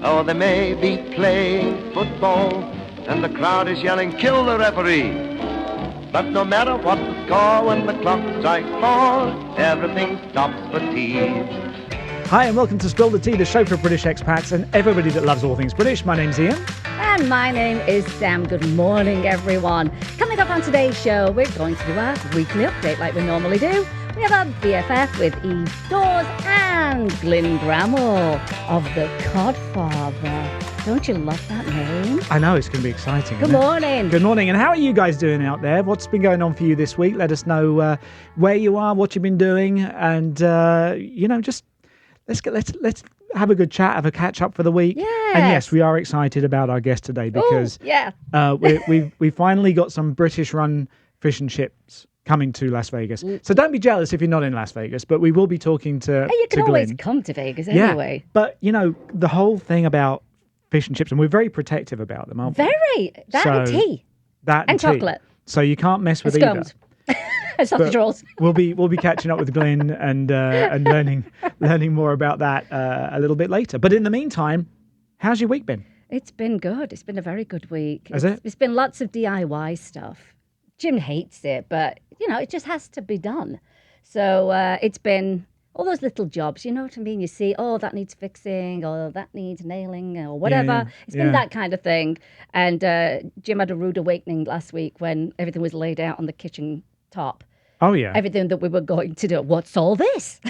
Oh, they may be playing football, and the crowd is yelling, kill the referee. But no matter what the score, when the clock strikes 4, everything stops for tea. Hi and welcome to Spill the Tea, the show for British expats and everybody that loves all things British. My name's Ian. And my name is Sam. Good morning, everyone. Coming up on today's show, we're going to do our weekly update like we normally do. We have our BFF with Eve Dawes and Glynn Bramhall of the CodFather. Don't you love that name? I know, it's going to be exciting. Good morning. Good morning. And how are you guys doing out there? What's been going on for you this week? Let us know where you are, what you've been doing, and just let's have a good chat, have a catch up for the week. Yes. And yes, we are excited about our guest today because we finally got some British run fish and chips coming to Las Vegas. So don't be jealous if you're not in Las Vegas, but we will be talking to Hey, you can Glynn. always come to Vegas anyway. Yeah, but the whole thing about fish and chips, and we're very protective about them, aren't we? Very. And tea. And tea. Chocolate. So you can't mess with either. Sausage rolls. We'll be catching up with Glynn and learning more about that a little bit later. But in the meantime, how's your week been? It's been good. It's been a very good week. Has it? It's been lots of DIY stuff. Jim hates it, but it just has to be done. So it's been all those little jobs, you know what I mean? You see, that needs fixing, or that needs nailing, or whatever. Yeah, it's been that kind of thing. And Jim had a rude awakening last week when everything was laid out on the kitchen top. Oh, yeah. Everything that we were going to do. What's all this?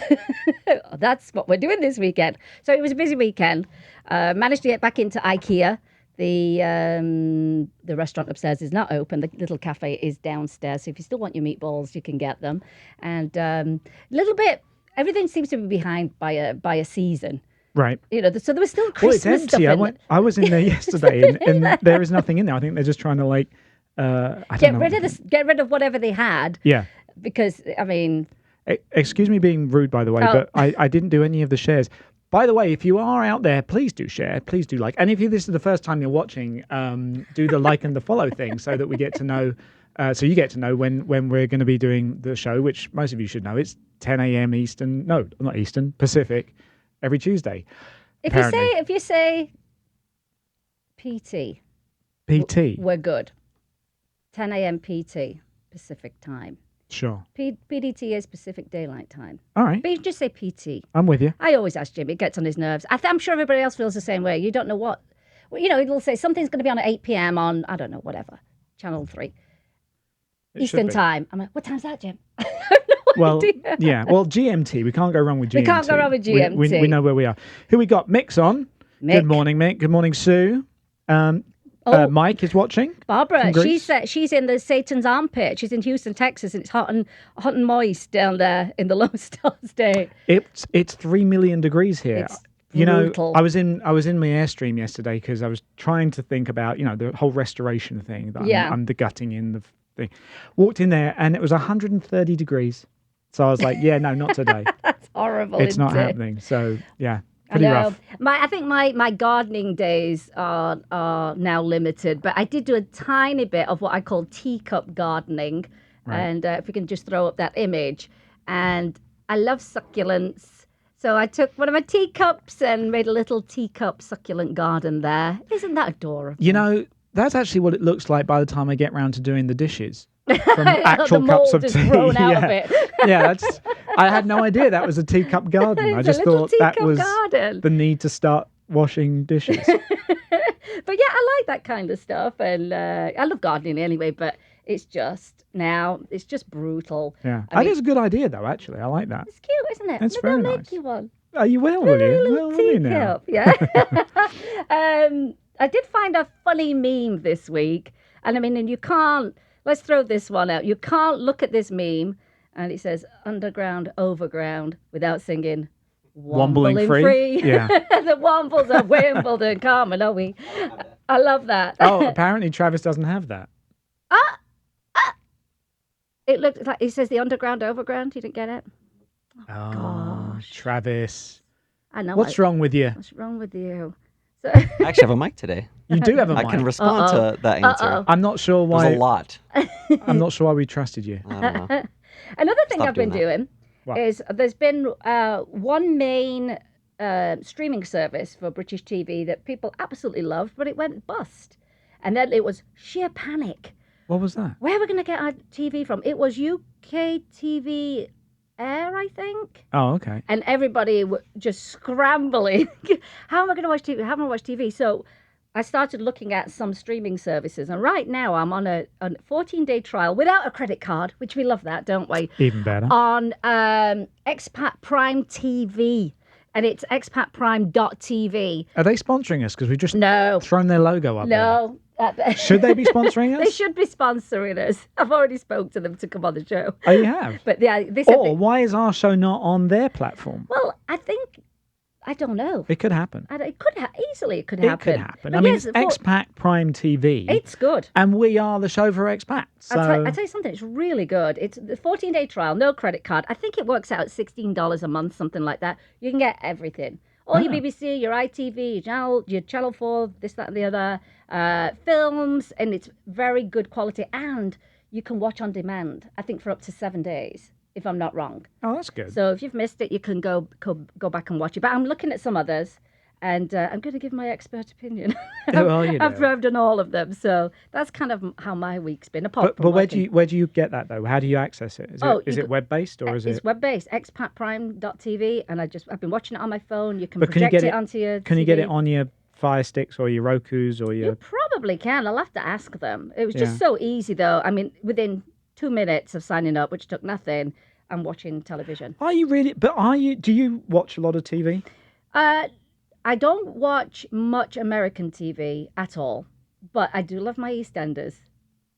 That's what we're doing this weekend. So it was a busy weekend. Managed to get back into IKEA. The restaurant upstairs is not open. The little cafe is downstairs. So if you still want your meatballs, you can get them. And a little bit, everything seems to be behind by a season. Right. So there was still Christmas it's empty. stuff I was in there yesterday, and there is nothing in there. I think they're just trying to get rid of whatever they had. Yeah. Because excuse me being rude, by the way, but I didn't do any of the shares. By the way, if you are out there, please do share, please do like. And if this is the first time you're watching, do the like and the follow thing so that we get to know, so you get to know when we're going to be doing the show, which most of you should know. It's 10 a.m. Eastern, no, not Eastern, Pacific, every Tuesday. If you say PT, we're good. 10 a.m. PT, Pacific time. Sure. PDT is Pacific Daylight Time. All right. But you just say PT. I'm with you. I always ask Jimmy. It gets on his nerves. I'm sure everybody else feels the same way. You don't know what. It'll say something's going to be on at 8 p.m. on, I don't know, whatever, Channel 3. Eastern Time. I'm like, what time's that, Jim? I have no idea. Yeah. Well, GMT. We can't go wrong with GMT. We can't go wrong with GMT. We know where we are. Who we got? Mick's on. Mick. Good morning, Mick. Good morning, Sue. Mike is watching. Barbara, she's in the Satan's armpit. She's in Houston, Texas, and it's hot and moist down there in the Lone Star State. It's 3 million degrees here. It's brutal. I was in my Airstream yesterday because I was trying to think about the whole restoration thing that I'm the gutting in the thing. Walked in there and it was 130 degrees. So I was like, yeah, no, not today. That's horrible. It's not happening. So yeah. Pretty rough. I think my gardening days are now limited, but I did do a tiny bit of what I call teacup gardening. Right. And if we can just throw up that image. And I love succulents. So I took one of my teacups and made a little teacup succulent garden there. Isn't that adorable? That's actually what it looks like by the time I get round to doing the dishes. From actual cups of tea. Grown out of it. Yeah, I had no idea that was a teacup garden. I just thought that was the need to start washing dishes. But yeah, I like that kind of stuff, and I love gardening anyway. But it's just brutal. Yeah, I think it's a good idea though. Actually, I like that. It's cute, isn't it? It's Maybe very I'll nice. make you one. Oh, you will you? Well, will you now? Yeah. I did find a funny meme this week, and you can't. Let's throw this one out. You can't look at this meme and it says underground, overground without singing Wombling free. Yeah. The Wombles of Wimbledon. Carmen, are we? I love that. Oh, apparently Travis doesn't have that. It looked like it says the underground, overground. You didn't get it? Oh, gosh. Travis. I know. What's wrong with you? What's wrong with you? So I actually have a mic today. You do have a mic. I can respond to that answer. I'm not sure why. There's a lot. I'm not sure why we trusted you. I don't know. Another thing Stop I've been doing What? is there's been one main streaming service for British TV that people absolutely loved, but it went bust. And then it was sheer panic. What was that? Where are we going to get our TV from? It was UK TV Air, I think. Oh, okay. And everybody just scrambling. How am I going to watch TV? How am I going to watch TV? So I started looking at some streaming services. And right now I'm on a 14-day trial without a credit card, which we love that, don't we? Even better. On Expat Prime TV. And it's expatprime.tv. Are they sponsoring us? Because we've just No. thrown their logo up there. No. Should they be sponsoring us? They should be sponsoring us. I've already spoke to them to come on the show. Oh, you have? But yeah, they said... Or why is our show not on their platform? Well, I don't know. It could happen. It could easily it could It happen. could happen. But I mean, yes, it's Expat Prime TV. It's good. And we are the show for expats. So... I'll tell you something. It's really good. It's the 14-day trial, no credit card. I think it works out at $16 a month, something like that. You can get everything. All your BBC, your ITV, your Channel 4, this, that, and the other, films, and it's very good quality. And you can watch on demand, I think, for up to 7 days, if I'm not wrong. Oh, that's good. So if you've missed it, you can go back and watch it. But I'm looking at some others, and I'm going to give my expert opinion. Well, you I've done all of them, so that's kind of how my week's been. But where do you get that though? How do you access it? Is it web based or is it? It's web based. Expatprime.tv, and I've been watching it on my phone. You can But project it onto your. Can TV. you get it on your Fire Sticks or your Rokus or your? You probably can. I'll have to ask them. It was just so easy though. I mean, within 2 minutes of signing up, which took nothing, I'm watching television. Are you really? But do you watch a lot of TV? I don't watch much American TV at all, but I do love my EastEnders.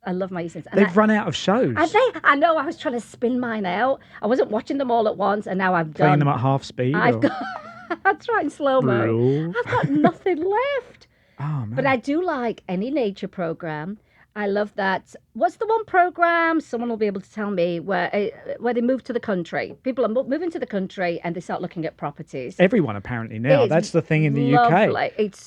I love my EastEnders. They've run out of shows. I know. I was trying to spin mine out. I wasn't watching them all at once, and now I've Playing them at half speed. I'm trying slow-mo. I've got nothing left. Oh, man. But I do like any nature program. I love that. What's the one program? Someone will be able to tell me where they move to the country. People are moving to the country and they start looking at properties. Everyone apparently now. That's the thing in the UK.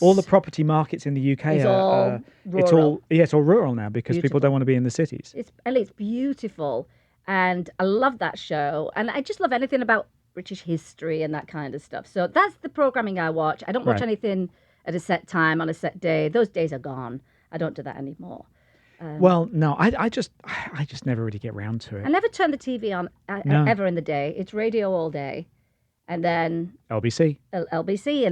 All the property markets in the UK it's all rural. It's all rural now because people don't want to be in the cities. It's beautiful, and I love that show. And I just love anything about British history and that kind of stuff. So that's the programming I watch. I don't watch anything at a set time on a set day. Those days are gone. I don't do that anymore. Well, no, I just never really get round to it. I never turn the TV on ever in the day. It's radio all day, and then LBC, and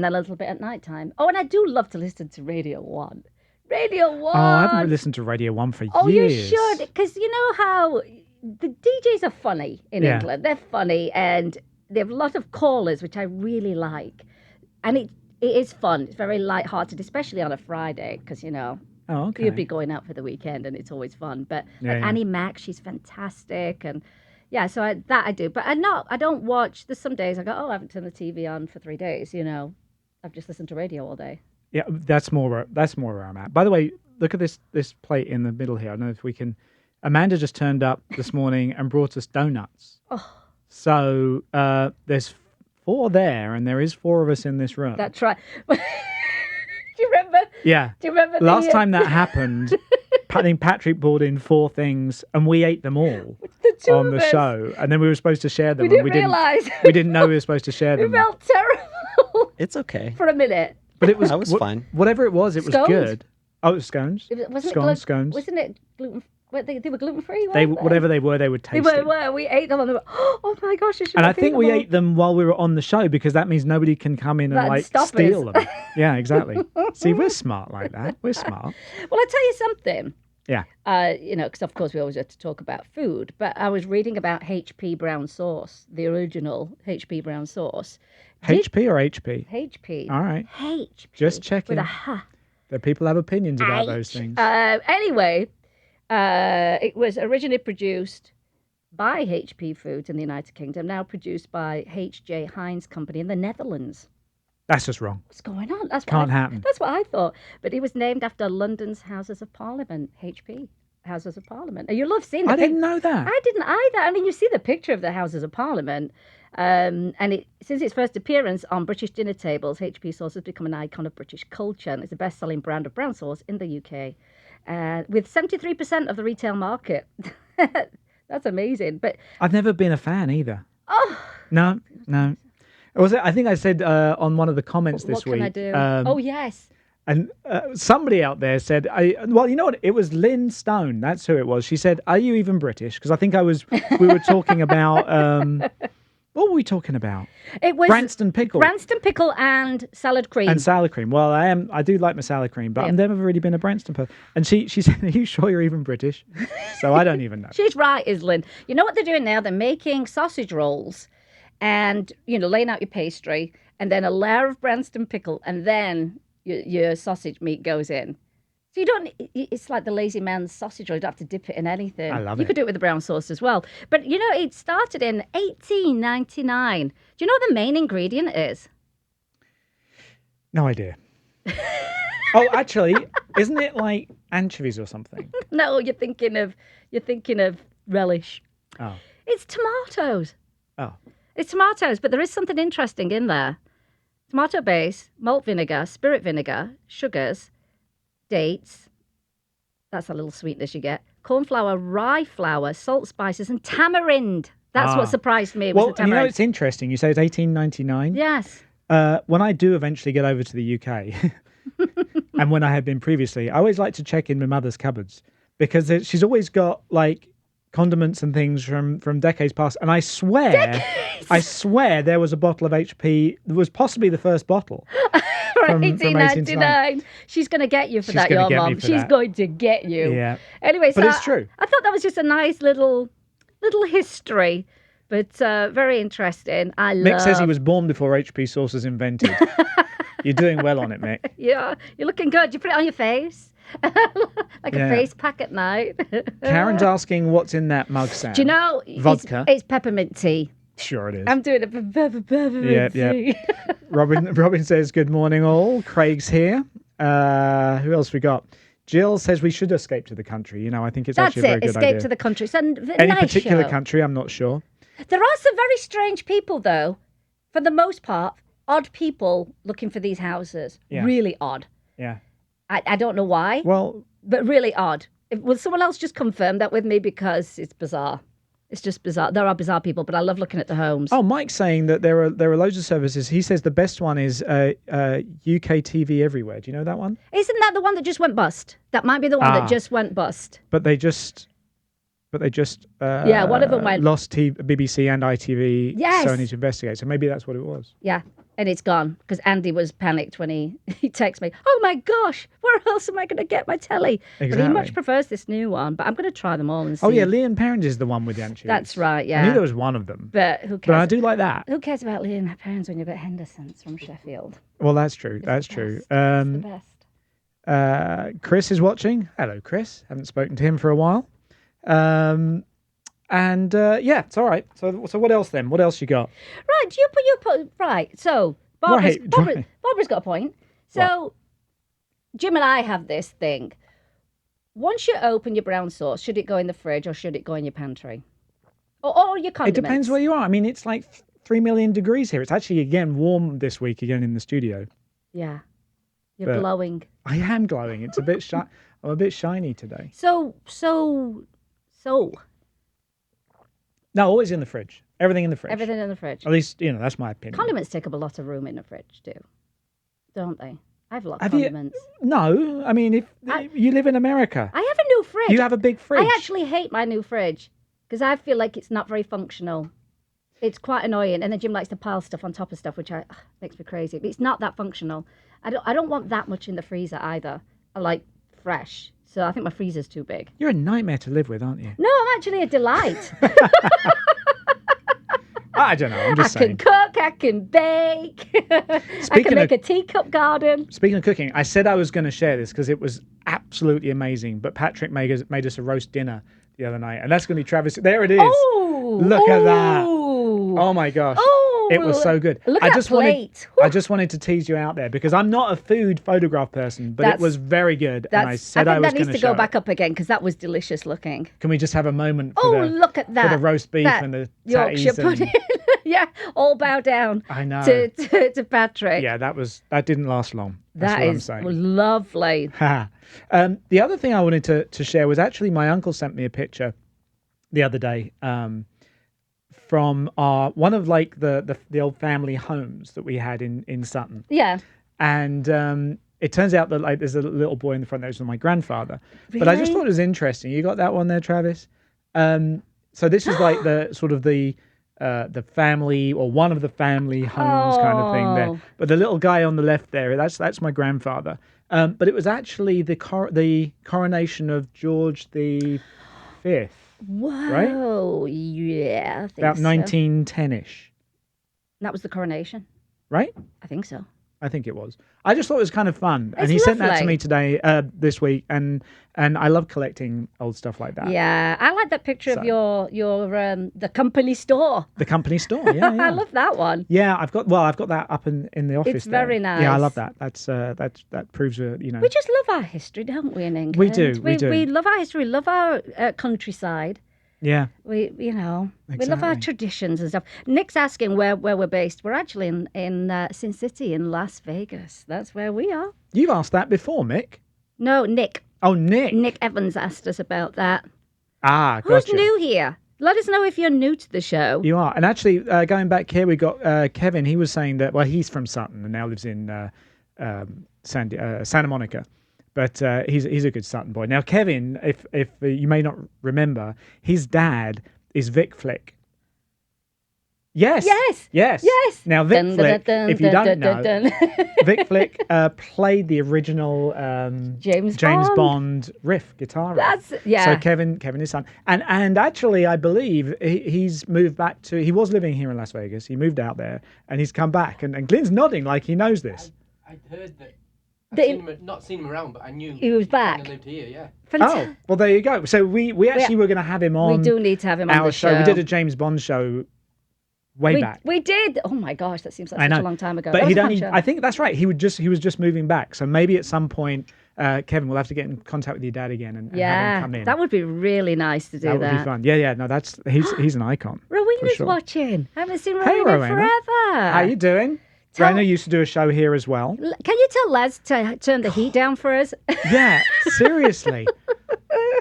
then a little bit at night time. Oh, and I do love to listen to Radio 1. Radio 1! Oh, I haven't listened to Radio 1 for years. Oh, you should, because you know how the DJs are funny in England. They're funny, and they have a lot of callers, which I really like. And it is fun. It's very light-hearted, especially on a Friday, because, you know... Oh, okay. You'd be going out for the weekend, and it's always fun. But Annie Mac, she's fantastic, and so I do. But I don't watch. There's some days I go, I haven't turned the TV on for 3 days. You know, I've just listened to radio all day. Yeah, that's more where I'm at. By the way, look at this plate in the middle here. I don't know if we can. Amanda just turned up this morning and brought us donuts. Oh. So there's 4 there, and there is 4 of us in this room. That's right. Do you remember? Yeah. Do you remember? Last time that happened, I think Patrick brought in 4 things, and we ate them all on the show. And then we were supposed to share them. We didn't realise. We didn't know we were supposed to share them. We felt terrible. It's okay. For a minute. But it was. I was fine. Whatever it was good. Oh, it was scones. Scones. Wasn't it gluten? They were gluten free. Whatever they were, they would taste. They were. We ate them, and they were. Oh my gosh! And I think we ate them while we were on the show because that means nobody can come in and steal them. Yeah, exactly. See, we're smart like that. We're smart. Well, I tell you something. Yeah. Because of course we always have to talk about food, but I was reading about HP brown sauce, the original HP brown sauce. HP or HP? HP. All right. HP. Just checking. With a H. That people have opinions about those things. Anyway. It was originally produced by HP Foods in the United Kingdom, now produced by H.J. Heinz Company in the Netherlands. That's just wrong. What's going on? Can't happen. That's what I thought. But it was named after London's Houses of Parliament, HP Houses of Parliament. And you'll have seen I didn't know that. I didn't either. I mean, you see the picture of the Houses of Parliament. And since its first appearance on British dinner tables, HP sauce has become an icon of British culture. And it's the best-selling brand of brown sauce in the UK. With 73% of the retail market. That's amazing. But I've never been a fan either. Oh. No. Was it? I think I said on one of the comments this what week. can I do? Oh, yes. And somebody out there said, well, you know what? It was Lynn Stone. That's who it was. She said, "Are you even British?" Because I think we were talking about, what were we talking about? It was Branston pickle. Branston pickle and salad cream. And salad cream. Well, I do like my salad cream, but I've never really been a Branston person. And she said, "Are you sure you're even British?" So I don't even know. She's right, Islin. You know what they're doing now? They're making sausage rolls and, laying out your pastry and then a layer of Branston pickle and then your sausage meat goes in. So you don't, it's like the lazy man's sausage roll. You don't have to dip it in anything. I love it. You could do it with the brown sauce as well. But, it started in 1899. Do you know what the main ingredient is? No idea. Oh, actually, isn't it like anchovies or something? No, you're thinking of relish. Oh. It's tomatoes. Oh. It's tomatoes, but there is something interesting in there. Tomato base, malt vinegar, spirit vinegar, sugars, dates. That's a little sweetness you get. Corn flour, rye flour, salt, spices, and tamarind. That's what surprised me. Was the tamarind. Well, it's interesting. You say it's 1899. Yes. When I do eventually get over to the UK, and when I have been previously, I always like to check in my mother's cupboards because she's always got like condiments and things from decades past. And I swear there was a bottle of HP. It was possibly the first bottle. From 1899. She's going to get you for that, your mum. She's going to get you. Yeah. Anyway, but it's true. I thought that was just a nice little history, but very interesting. Mick says he was born before HP sauce was invented. You're doing well on it, Mick. Yeah, you're looking good. You put it on your face. Like a face pack at night. Karen's asking what's in that mug, Sam. Do you know? Vodka. It's peppermint tea. Sure it is. I'm doing it for peppermint tea. Robin says, good morning all. Craig's here. Who else we got? Jill says we should escape to the country. I think it's actually a very good idea. Escape to the country. It's Any nice particular show. country, I'm not sure. There are some very strange people, though. For the most part, odd people looking for these houses. Yeah. Really odd. Yeah. I don't know why. Well, but really odd. Will someone else just confirm that with me because it's bizarre? It's just bizarre. There are bizarre people, but I love looking at the homes. Oh, Mike's saying that there are loads of services. He says the best one is UK TV Everywhere. Do you know that one? Isn't that the one that just went bust? That might be the one that just went bust. But they just one of them went lost BBC and ITV. Yes. So I need to investigate. So maybe that's what it was. Yeah. And it's gone because Andy was panicked when he texted me, "Oh my gosh, where else am I going to get my telly?" Exactly. But he much prefers this new one. But I'm going to try them all and see. Oh yeah, Leon Perrins is the one with the anchovies. That's right. Yeah. I knew there was one of them. But who cares? But I do like that. Who cares about Leon Perrins when you've got Henderson's from Sheffield? Well, that's true. That's true. It's the best. Chris is watching. Hello, Chris. Haven't spoken to him for a while. It's all right. So what else then? What else you got? Right. You put right. So Barbara's got a point. So What? Jim and I have this thing. Once you open your brown sauce, should it go in the fridge or should it go in your pantry? Or your condiments? It depends where you are. I mean, it's like 3 million degrees here. It's actually, again, warm this week again in the studio. Yeah. You're glowing. I am glowing. It's a bit I'm a bit shiny today. So. No, always in the fridge. Everything in the fridge. Everything in the fridge. At least, that's my opinion. Condiments take up a lot of room in the fridge too, don't they? I have a lot of condiments. No, I mean, if you live in America. I have a new fridge. You have a big fridge. I actually hate my new fridge because I feel like it's not very functional. It's quite annoying, and then Jim likes to pile stuff on top of stuff, which makes me crazy. But it's not that functional. I don't want that much in the freezer either. I like fresh, so I think my freezer's too big. You're a nightmare to live with, aren't you? No, I'm actually a delight. I don't know. I'm just saying. I can cook. I can bake. I can make a teacup garden. Speaking of cooking, I said I was going to share this because it was absolutely amazing. But Patrick made us a roast dinner the other night, and that's going to be Travis. There it is. Oh, look at that! Oh my gosh! Oh, it was so good. Look at that plate. I just wanted to tease you out there because I'm not a food photograph person, but it was very good. And I said I was going to that needs to go back up again because that was delicious looking. Can we just have a moment for look at that. For the roast beef and the Yorkshire pudding. Yeah, all bow down. I know. To Patrick. Yeah, that didn't last long. That's what I'm saying. Lovely. The other thing I wanted to share was actually my uncle sent me a picture the other day from one of like the old family homes that we had in Sutton. Yeah. And it turns out that like there's a little boy in the front that was my grandfather. But I just Really? thought it was interesting. You got that one there, Travis? So this is like the sort of the family or one of the family homes kind of thing there. Oh. But the little guy on the left there, that's my grandfather. But it was actually the coronation of George the Fifth. Whoa. Yeah, I think About so. 1910-ish, That was the coronation. right? I think so. I think it was. I just thought it was kind of fun, and It's he sent that to lovely. me today, this week, and I love collecting old stuff like that. Yeah, I like that picture of your the company store. The company store, yeah. I love that one. Yeah, I've got that up in the office. It's very there. Yeah, I nice. love that. That proves We just love our history, don't we, in England? We do. We love our history. We love our countryside. Yeah. We love our Exactly. traditions and stuff. Nick's asking where we're based. We're actually in Sin City in Las Vegas. That's where we are. You've asked that before, Mick. No, Nick. Oh, Nick. Nick Evans asked us about that. Ah, Who's gotcha. new here? Let us know if you're new to the show. You are. And actually, going back here, we got Kevin. He was saying that, well, he's from Sutton and now lives in Santa Monica. But he's a good Sutton boy. Now, Kevin, if you may not remember, his dad is Vic Flick. Yes. Yes. Yes. Yes. Now, Vic Dun, Flick, dun, dun, if you dun, don't dun, know, dun. Vic Flick played the original James Bond riff, guitar riff. That's yeah. So Kevin is son. And actually, I believe he's moved back he was living here in Las Vegas. He moved out there and he's come back. And Glynn's nodding like he knows this. I'd heard that. They- Not seen him around, but I knew He was back. Kind of lived here, yeah. Oh, well, there you go. So we actually were going to have him on We do need to have him on our the show. We did a James Bond show way back. We did. Oh my gosh, that seems like I such know. a long time ago. But That was he'd a fun only, show. I think that's right. He was just moving back. So maybe at some point, Kevin, we'll have to get in contact with your dad again and have him come in. that would be really nice to do That would be fun. Yeah. No, he's an icon. Rowena's sure. watching. I haven't seen Hey, Rowena Rowena. forever. How you doing? Tell- Rowena used to do a show here as well. Can you tell Les to turn the heat down for us? Yeah, seriously.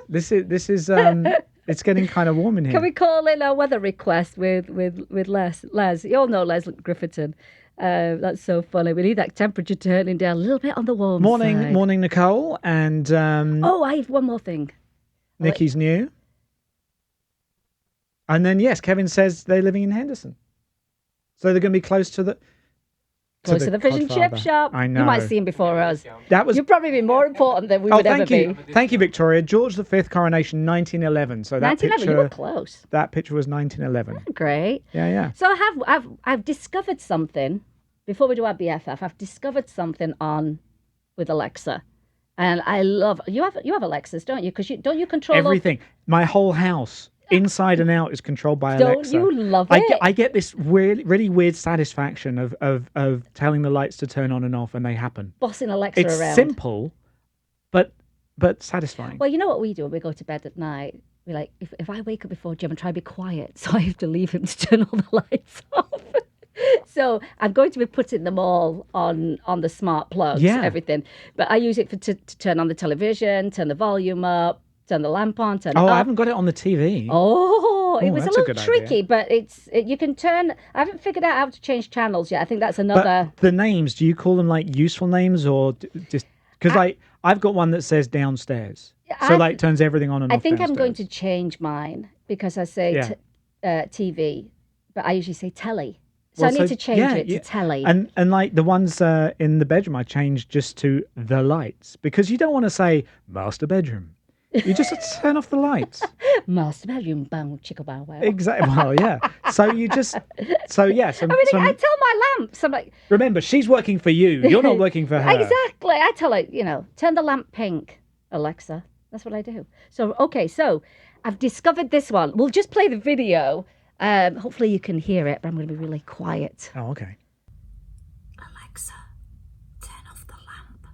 This is it's getting kind of warm in here. Can we call in our weather request with Les? Les, you all know Les Grifferton. That's so funny. We need that temperature turning down a little bit on the warm side. Morning, Nicole, and Oh, I have one more thing. Nikki's new. And then yes, Kevin says they're living in Henderson, so they're going to be close to the Close to the fish and chip CodFather. shop. I know. You might see him before us. That was. You'd probably be more important than we Oh, would ever thank you, be. thank you, Victoria. George V coronation, 1911. So that 1911, you were picture, close. that picture was 1911. Great. Yeah. So I've discovered something. Before we do our BFF, I've discovered something with Alexa, and I love you have Alexas, don't you? Because don't you control all- Everything. My whole house, inside and out, is controlled by Alexa. Don't you love it? I get this really weird satisfaction of telling the lights to turn on and off, and they happen. Bossing Alexa It's around. simple, but satisfying. Well, you know what we do when we go to bed at night? We like if I wake up before Jim and try to be quiet, so I have to leave him to turn all the lights off. So I'm going to be putting them all on the smart plugs, Yeah. everything. But I use it to turn on the television, turn the volume up, turn the lamp on, turn it I off. haven't got it on the TV. Oh, it Oh, was a that's a little good tricky, idea. but you can turn. I haven't figured out how to change channels yet. I think that's another. But the names, do you call them like useful names or just because I've got one that says downstairs, so like turns everything on and I off. think I'm going to downstairs. change mine because I say TV, but I usually say telly. So Well, I need to change it to telly. And like the ones in the bedroom, I changed just to the lights because you don't want to say master bedroom. You just turn off the lights. Master bedroom, bow, chicka bow wow. Exactly. Well, yeah. So you just I mean, I tell my lamps, I'm like, remember, she's working for you. You're not working for her. exactly. I tell her, turn the lamp pink, Alexa. That's what I do. So, okay, so I've discovered this one. We'll just play the video. Hopefully you can hear it, but I'm going to be really quiet. Oh, okay. Alexa, turn off the lamp.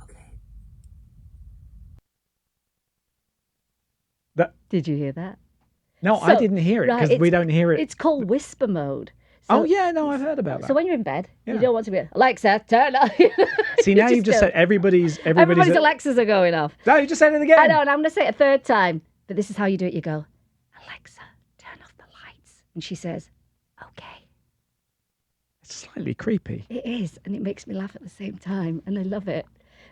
Okay. Did you hear that? No, I didn't hear it because we don't hear it. It's called whisper mode. Oh, yeah, no, I've heard about that. So when you're in bed, Yeah. you don't want to be, Alexa, turn off. See, now you've just said everybody's Alexas are going off. No, you just said it again. I know, and I'm going to say it a third time. But this is how you do it. You go, Alexa, And she says, okay. It's slightly creepy. It is, and it makes me laugh at the same time, and I love it.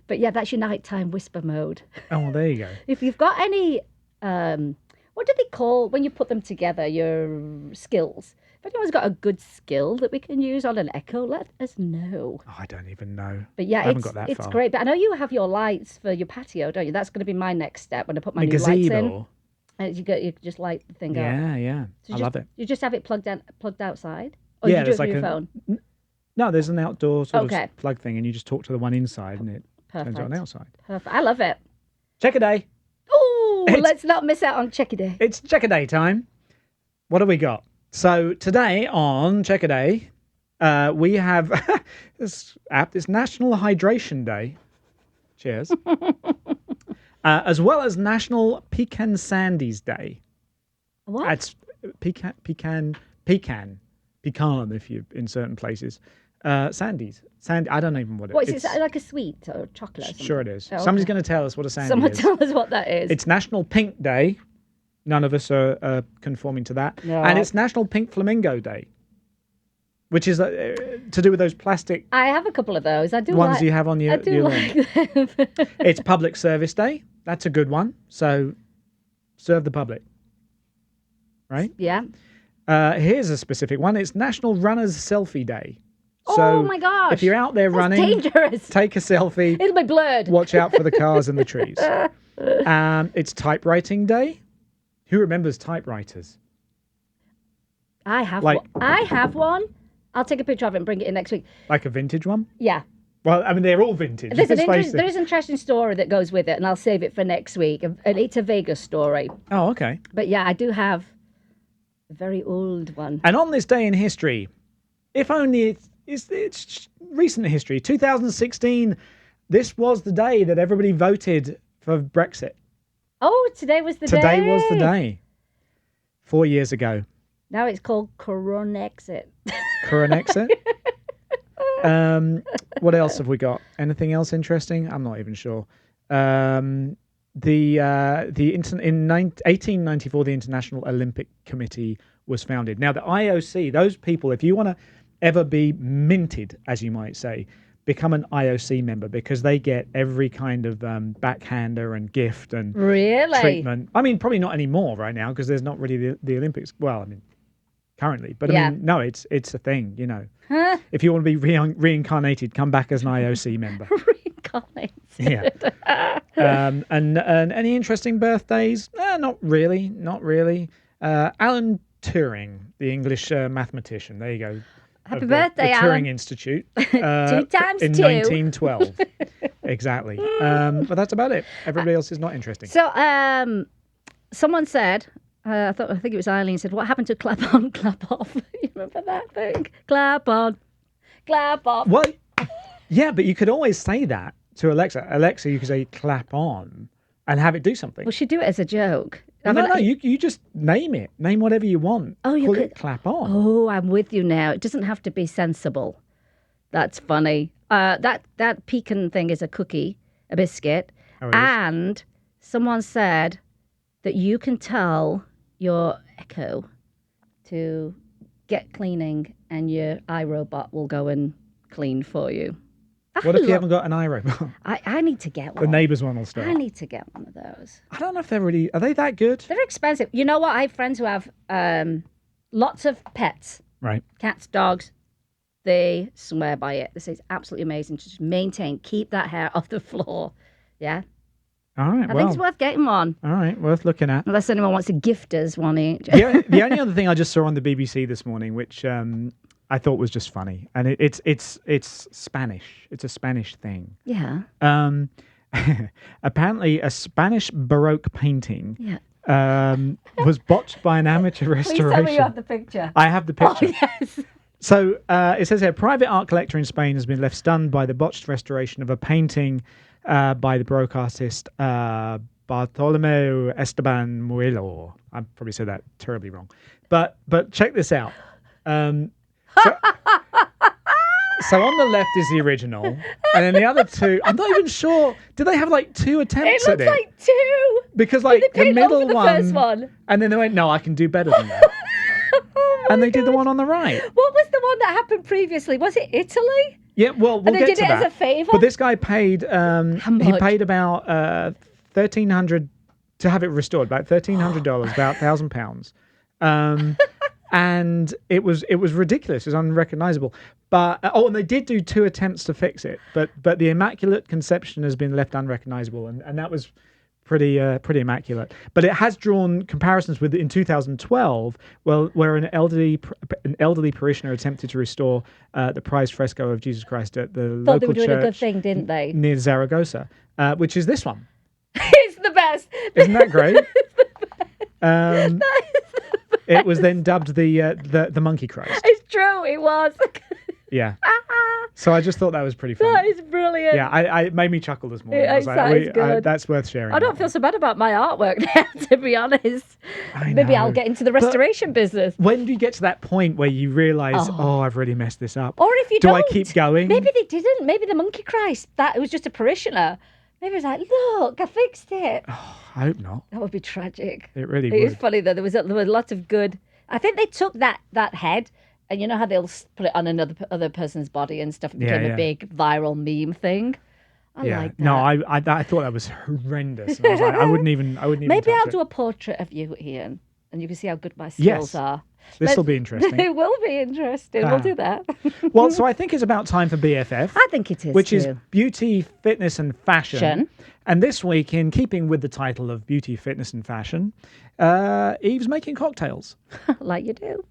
But yeah, that's your nighttime whisper mode. Oh, well, there you go. If you've got any, what do they call, when you put them together, your skills? If anyone's got a good skill that we can use on an Echo, let us know. Oh, I don't even know. But yeah, I haven't got that it's far. great. But I know you have your lights for your patio, don't you? That's going to be my next step when I put my The new lights in. gazebo. And you just light the thing up. Yeah. So I love it. You just have it plugged outside? Or Yeah, you do it there's from like your phone? No, there's an outdoor sort Okay. of plug thing, and you just talk to the one inside, and it turns Perfect. on outside. Perfect. I love it. Check a day. Oh, It's- let's not miss out on Check a Day. It's check a day time. What do we got? So today on Check a Day, we have this app. It's National Hydration Day. Cheers. As well as National Pecan Sandies Day. What? That's pecan if you in certain places. Sandies. I don't even what it What is is. it? Like a sweet or chocolate? Or something? Sure it is. Oh, Somebody's okay. going to tell us what a sandy Someone is. tell us what that is. It's National Pink Day. None of us are conforming to that. No. And it's National Pink Flamingo Day, which is to do with those plastic I have a couple of those. I do ones like, you have on your I do lawn. like them. It's Public Service Day. That's a good one. So serve the public. Right? Yeah. Here's a specific one. It's National Runner's Selfie Day. Oh So my gosh. if you're out there That's running, dangerous. take a selfie. It'll be blurred. Watch out for the cars and the trees. It's Typewriting Day. Who remembers typewriters? I have Like- one. I have one. I'll take a picture of it and bring it in next week. Like a vintage one? Yeah. Well, I mean, they're all vintage. There let's face is it. an interesting story that goes with it, and I'll save it for next week. And it's a Vegas story. Oh, okay. But yeah, I do have a very old one. And on this day in history, if only it's recent history, 2016, this was the day that everybody voted for Brexit. Oh, today was the day. Today was the day. 4 years ago. Now it's called Coronexit. Coronexit. What else have we got? Anything else interesting? I'm not even sure. In 1894, the International Olympic Committee was founded. Now, the IOC, those people, if you want to ever be minted, as you might say, become an IOC member because they get every kind of backhander and gift and Really? treatment. I mean, probably not anymore right now because there's not really the Olympics. Well, I mean, currently, but Yeah. I mean, no, it's a thing, you know. Huh? If you want to be reincarnated, come back as an IOC member. Reincarnated. Yeah. And any interesting birthdays? Not really. Alan Turing, the English mathematician. There you go. Happy of birthday, the Alan. Turing Institute. 2 times in 2. 1912. Exactly. But that's about it. Everybody else is not interesting. So, someone said, I think it was Eileen said, "What happened to clap on, clap off?" You remember that thing? Clap on, clap off. Well, yeah, but you could always say that to Alexa. Alexa, you could say clap on and have it do something. Well, she'd do it as a joke. No, you just name it. Name whatever you want. Oh, you Call could it clap on. Oh, I'm with you now. It doesn't have to be sensible. That's funny. That pecan thing is a cookie, a biscuit, Oh, it is? and someone said that you can tell your Echo to get cleaning, and your iRobot will go and clean for you. What if you haven't got an iRobot? I need to get The one. neighbours one will start. I need to get one of those. I don't know if they're really... Are they that good? They're expensive. You know what? I have friends who have lots of pets, Right. cats, dogs. They swear by it. They say it's absolutely amazing to just maintain, keep that hair off the floor. Yeah, All right, I think it's worth getting one. all right, worth looking at. Unless anyone wants to gift us one each. The only other thing I just saw on the BBC this morning, which I thought was just funny, and it's Spanish. It's a Spanish thing. Yeah. Apparently, a Spanish Baroque painting Yeah. was botched by an amateur Please restoration. tell me you have the picture. I have the picture. Oh, yes. So it says here, a private art collector in Spain has been left stunned by the botched restoration of a painting by the Baroque artist Bartolomeu Esteban Murillo. I probably said that terribly wrong. But check this out. So on the left is the original, and then the other two, I'm not even sure. Did they have like 2 It attempts looks at it? like 2. Because like Did they the paint over middle the one, first one? and then they went, no, I can do better than that. Oh and they did the one on the right. What was the one that happened previously? Was it Italy? Yeah, well, we'll they get did to it that. as a favour? But this guy paid. He much? paid about $1,300 to have it restored. About $1,300, about £1,000. And it was ridiculous. It was unrecognisable. But and they did do 2 attempts to fix it. But the Immaculate Conception has been left unrecognisable, and that was pretty immaculate. But it has drawn comparisons with in 2012, where an elderly parishioner attempted to restore the prized fresco of Jesus Christ at the Thought local they were doing church a good thing, didn't they? near Zaragoza, which is this one. It's the best. Isn't that great? It was then dubbed the Monkey Christ. It's true, it was. Yeah. So I just thought that was pretty funny. That is brilliant. Yeah, it made me chuckle this morning. Yeah, I was that is good. that's worth sharing. I don't feel so bad about my artwork now, to be honest. Maybe I'll get into the restoration business. When do you get to that point where you realise, I've really messed this up? Or if you do don't. I keep going? Maybe they didn't. Maybe the Monkey Christ, it was just a parishioner. Maybe it's like, look, I fixed it. Oh, I hope not. That would be tragic. It really It would. is funny, though. There was lots of good. I think they took that head, and you know how they'll put it on other person's body and stuff. It became a big viral meme thing. I like that. No, I thought that was horrendous. I was like, I wouldn't even. Maybe I'll touch do a portrait of you, Ian, and you can see how good my skills are. This will be interesting. It will be interesting. We'll do that. Well, so I think it's about time for BFF. I think it is, which is beauty, fitness, and fashion. And this week, in keeping with the title of beauty, fitness, and fashion, Eve's making cocktails. Like you do.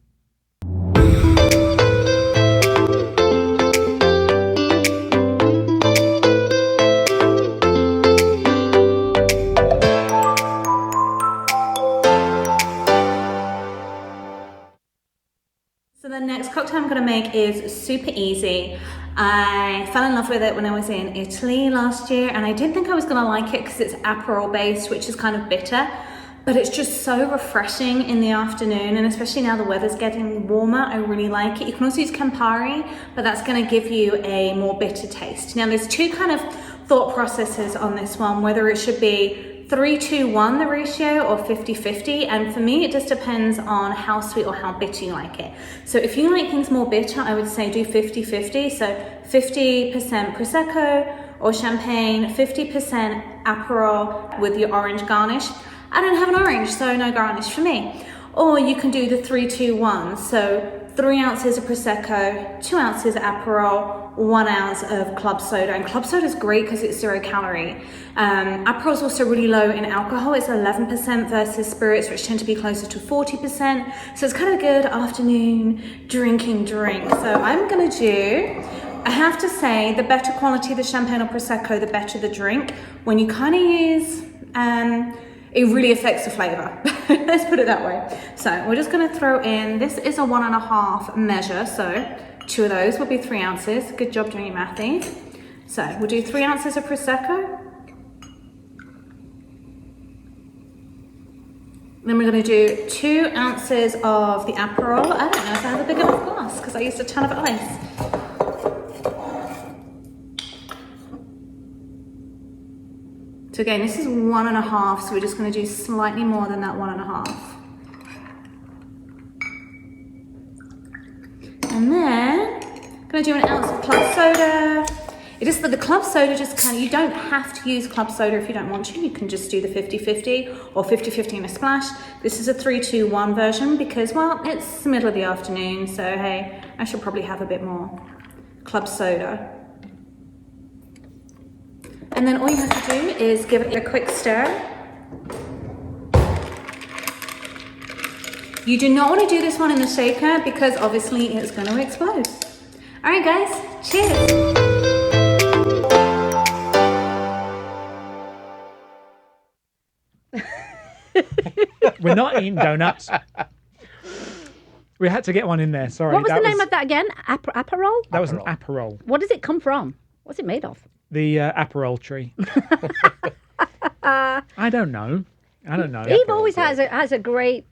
So the next cocktail I'm going to make is super easy. I fell in love with it when I was in Italy last year, and I didn't think I was going to like it because it's Aperol based, which is kind of bitter, but it's just so refreshing in the afternoon, and especially now the weather's getting warmer, I really like it. You can also use Campari, but that's going to give you a more bitter taste. Now there's 2 kind of thought processes on this one, whether it should be 3-2-1 the ratio or 50-50, and for me it just depends on how sweet or how bitter you like it. So if you like things more bitter, I would say do 50-50, so 50% Prosecco or Champagne, 50% Aperol with your orange garnish. I don't have an orange, so no garnish for me. Or you can do the 3-2-1, so 3 ounces of Prosecco, 2 ounces of Aperol, 1 ounce of club soda. And club soda is great because it's 0 calorie. Aperol is also really low in alcohol. It's 11% versus spirits, which tend to be closer to 40%. So it's kind of a good afternoon drinking drink. So I'm going to do, I have to say, the better quality the champagne or Prosecco, the better the drink. When you kind of use, it really affects the flavour. Let's put it that way. So we're just going to throw in, this is a 1.5 measure, so 2 of those will be 3 ounces. Good job doing your mathy. So we'll do 3 ounces of Prosecco. Then we're going to do 2 ounces of the Aperol. I don't know if I have a big enough glass because I used a ton of ice. So again, this is 1.5, so we're just going to do slightly more than that 1.5. And then I'm going to do 1 ounce of club soda. It is for the club soda, just kind of, you don't have to use club soda if you don't want to. You can just do the 50-50 or 50-50 in a splash. This is a 3-2-1 version because, well, it's the middle of the afternoon, so hey, I should probably have a bit more club soda. And then all you have to do is give it a quick stir. You do not want to do this one in the shaker because obviously it's going to explode. All right, guys, cheers. We're not eating donuts. We had to get one in there. Sorry. What was the name of that again? Aperol? That was an Aperol. What does it come from? What's it made of? The Aperol tree. I don't know. Eve always has a great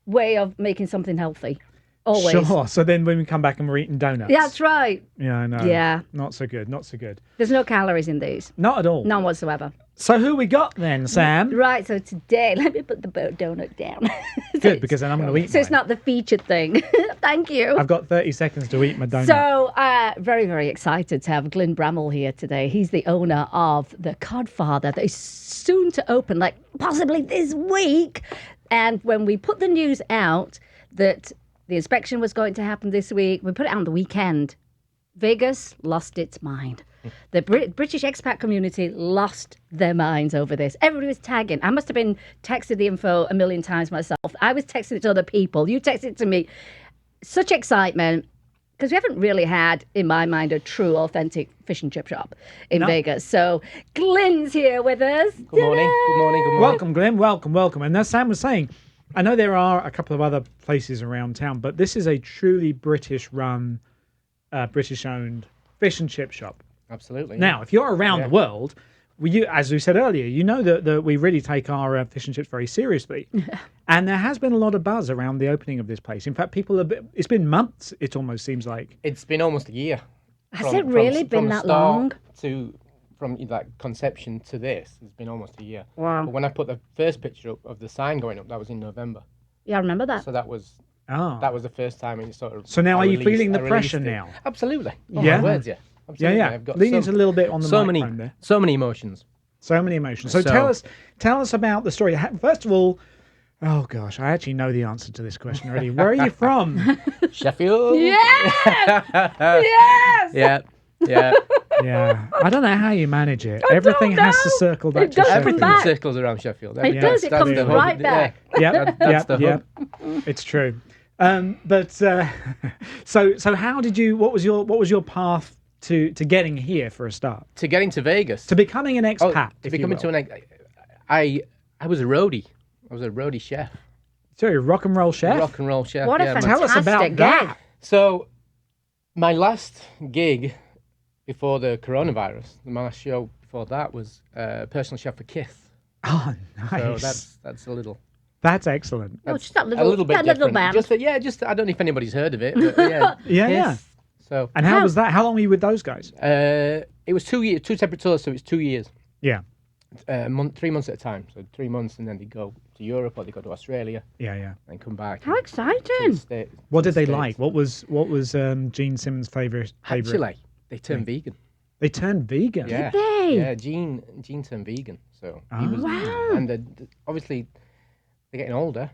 way of making something healthy. Always. Sure. So then when we come back and we're eating donuts. Yeah, that's right. Yeah, I know. Yeah. Not so good. Not so good. There's no calories in these. Not at all. None whatsoever. So who we got then, Sam? Right, so today, let me put the donut down. Good, because then I'm going to eat So it's mine. not the featured thing. Thank you. I've got 30 seconds to eat my donut. So, very, very excited to have Glynn Bramhall here today. He's the owner of the CodFather that is soon to open, like possibly this week. And when we put the news out that the inspection was going to happen this week, we put it out on the weekend. Vegas lost its mind. The British expat community lost their minds over this. Everybody was tagging. I must have been texted the info a million times myself. I was texting it to other people. You texted it to me. Such excitement, because we haven't really had, in my mind, a true, authentic fish and chip shop in Vegas. So Glynn's here with us. Good morning. Good morning. Good morning. Welcome, Glynn. Welcome. And as Sam was saying, I know there are a couple of other places around town, but this is a truly British-run, British-owned fish and chip shop. Absolutely. Now, if you're around the world, as we said earlier, you know that we really take our fish and chips very seriously. And there has been a lot of buzz around the opening of this place. In fact, it's been months, it almost seems like. It's been almost a year. Has it really been that long? From like conception to this, it's been almost a year. Wow. But when I put the first picture up of the sign going up, that was in November. Yeah, I remember that. So that was the first time it sort of. So now I are you released- feeling the I released pressure it. now? Absolutely. Oh, Yeah? my words, yeah. Absolutely. Yeah. I've got Lean into a little bit on the microphone there. So many emotions. So many emotions. So So- tell us about the story. First of all, oh gosh, I actually know the answer to this question already. Where are you from? Sheffield. Yes! Yes! Yeah. Yeah. Yeah, I don't know how you manage it. Everything has to know. circle back It to does come Sheffield. back. Circles around Sheffield. It does. It that's comes the hub. right back. Yeah, That's the yeah. hub. It's true. But so how did you? What was your path to getting here for a start? To getting to Vegas. To becoming an expat. to becoming to an I was a roadie. I was a roadie chef. So you're a rock and roll chef. Rock and roll chef. What a yeah, Tell us about fantastic that. gig. So, my last gig before the coronavirus, my last show before that was personal chef for Kith. Oh, So nice. that's a little. That's excellent. Oh, just that little, a little bit that little different. band. Just I don't know if anybody's heard of it. But yeah, Yeah. Kith. So And how was that? How long were you with those guys? it was 2 years, 2 separate tours, so it's 2 years. Yeah. 3 months at a time. So 3 months, and then they go to Europe or they go to Australia Yeah. and come back. How and- exciting. What did they States. like? What was Gene Simmons' favorite? Actually, they turned vegan. They turned vegan. Yeah, they? yeah. Gene turned vegan, so he was. Wow. And obviously, they're getting older,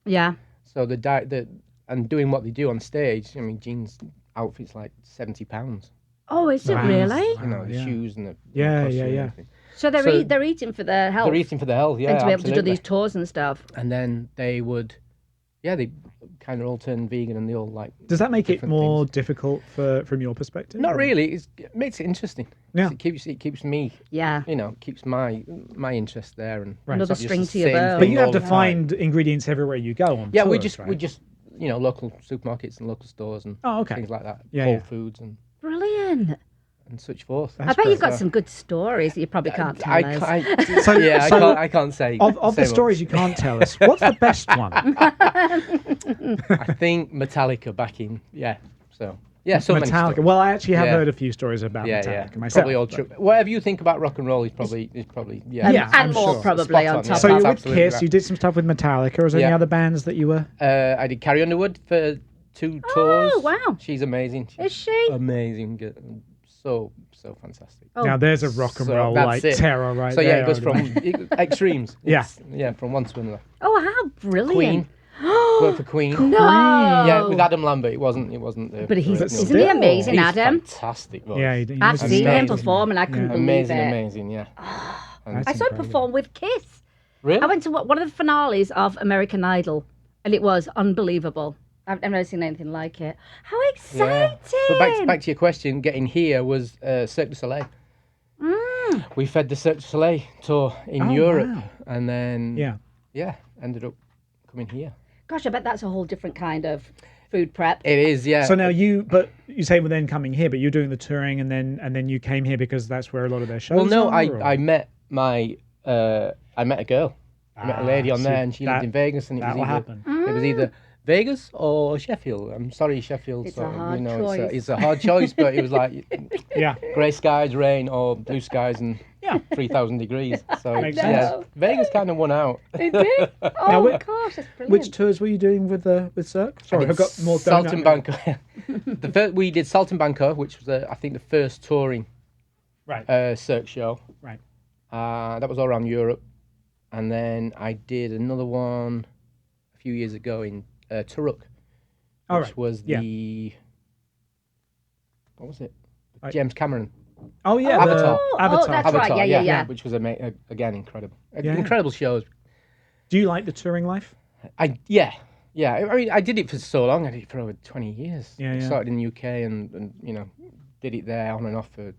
Yeah. so the diet, and doing what they do on stage. I mean, Gene's outfit's like £70. Oh, is it Wow. really? You know, the yeah. shoes and the Yeah, costume yeah, and yeah. everything. So they're So- they're eating for their health. They're eating for the health, yeah, and to be able to do absolutely. these tours and stuff. And then they would, they kind of all turn vegan, and they all like. Does that make it different more things. difficult from your perspective? Not or- really. It makes it interesting. Yeah. It keeps me. Yeah. Keeps my interest there, and Right. Another it's not string just to the your same bow. thing But you have all to the time. find ingredients everywhere you go on Yeah, tours, we just right? local supermarkets and local stores and Oh, okay. things like that. Yeah, Whole yeah. Foods and Brilliant. such forth. I bet you've got some good stories that you probably can't tell us. I can't say. Of the say stories you can't tell us, what's the best one? I think Metallica backing. Yeah. So yeah, so many Metallica. stories. Well, I actually have Yeah. heard a few stories about Yeah, Metallica yeah. myself. Probably all but- true. Whatever you think about rock and roll is probably yeah. Yeah, and I'm more sure. probably Spot on on, top yeah. So of you're that. with absolutely Kiss. right. You did some stuff with Metallica. Was there any Yeah. other bands that you were? I did Carrie Underwood for 2 tours. Oh, wow. She's amazing. Is she? Amazing. So fantastic. Oh, Now there's a rock and So roll that's like it. terror right So there. yeah, it goes I from would imagine. extremes. Yeah. Yeah, from one to another. Oh, how brilliant. Queen. Worked for Queen. No. Yeah, with Adam Lambert. It wasn't the But he's, original. isn't he amazing, He's Adam? fantastic voice. Yeah, he I've knows his seen him stuff. perform and I couldn't believe amazing, it. amazing, yeah. And- I saw him perform with Kiss. Really? I went to one of the finales of American Idol and it was unbelievable. I've never seen anything like it. How exciting! But back to your question, getting here was Cirque du Soleil. We fed the Cirque du Soleil tour in Oh, Europe, wow. and then Yeah. ended up coming here. Gosh, I bet that's a whole different kind of food prep. It is, yeah. So now you say we're then coming here, but you're doing the touring, and then you came here because that's where a lot of their shows. well, no, are, or- I met a girl. I met a lady on there, and she lived that- in Vegas, and it that was will either happen. it was either Vegas or Sheffield? I'm sorry, Sheffield. It's a hard choice. It's a hard choice, but it was like Yeah. grey skies, rain, or blue skies and Yeah. 3,000 degrees. So Makes yeah, sense. Vegas kind of won out. It did. Oh Now, my gosh, that's brilliant. Which tours were you doing with Cirque? Sorry, I've got more donut. Saltimbanco. We did Saltimbanco, which was I think the first touring Right. Cirque show. Right. That was all around Europe, and then I did another one a few years ago in Turuk, All which right. was Yeah. the what was it? Right. James Cameron. Oh yeah, Avatar. Oh, that's right. Yeah. Which was again incredible. Yeah. Incredible shows. Do you like the touring life? Yeah. I mean, I did it for so long. I did it for over 20 years. Yeah, I yeah. started in the UK and did it there on and off for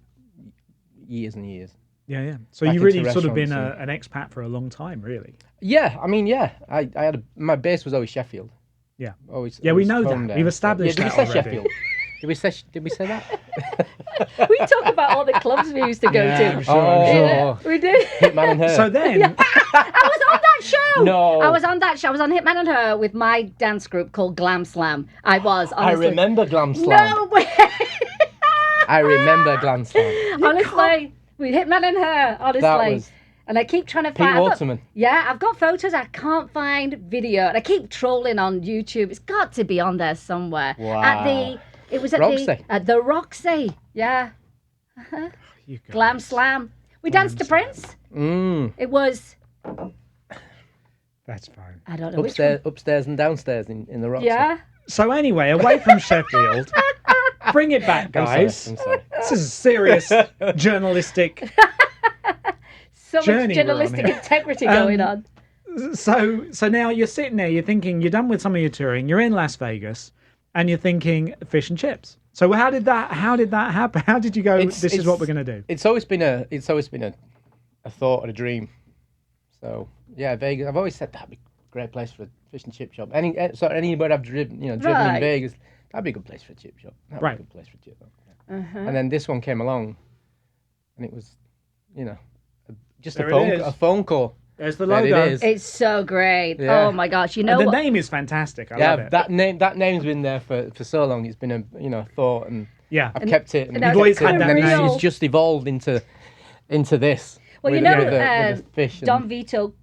years and years. Yeah. So Back you've really into sort of been restaurants an expat for a long time, really. Yeah, I mean, yeah. I had my base was always Sheffield. Yeah. Always. Yeah, we always know that. home there. We've established Did that we say already. Sheffield? Did we say that? We talk about all the clubs we used to go Yeah, to. I'm sure, I'm sure. Yeah, we did. Hitman and Her. So then, I was on that show. No. I was on that show. I was on Hitman and Her with my dance group called Glam Slam. I was, honestly. I remember Glam Slam. No way. I remember Glam Slam. Honestly, with Hitman and Her, honestly. That was And I keep trying to Pete find. Waterman. I've got photos. I can't find video, and I keep trolling on YouTube. It's got to be on there somewhere. Wow. It was at Roxy. the Roxy. Yeah. you guys. Glam Slam. We danced to Prince. It was. That's fine. I don't know which one. Upstairs and downstairs in the Roxy. Yeah. So anyway, away from Sheffield, bring it back, I'm sorry, guys. I'm sorry. This is a serious journalistic. So Journey much we're on journalistic here. integrity going on. So now you're sitting there, you're thinking, you're done with some of your touring, you're in Las Vegas, and you're thinking fish and chips. So how did that happen? How did you go? This is what we're going to do. It's always been a thought and a dream. So yeah, Vegas. I've always said that'd be a great place for a fish and chip shop. Anywhere I've driven Right. in Vegas, that'd be a good place for a chip shop. That'd Right. be a good place for a chip shop. Yeah. And then this one came along, and it was, just There a it is. phone call. There's the There logo. it is. It's so great. Yeah. Oh my gosh! You And know the what? name is fantastic. I Yeah, love it. that name's been there for so long. It's been a thought, and Yeah. I've kept it. And now You've always it's had that for name. real. It's just evolved into this. Well, with, you know, with the fish. and- Don Vito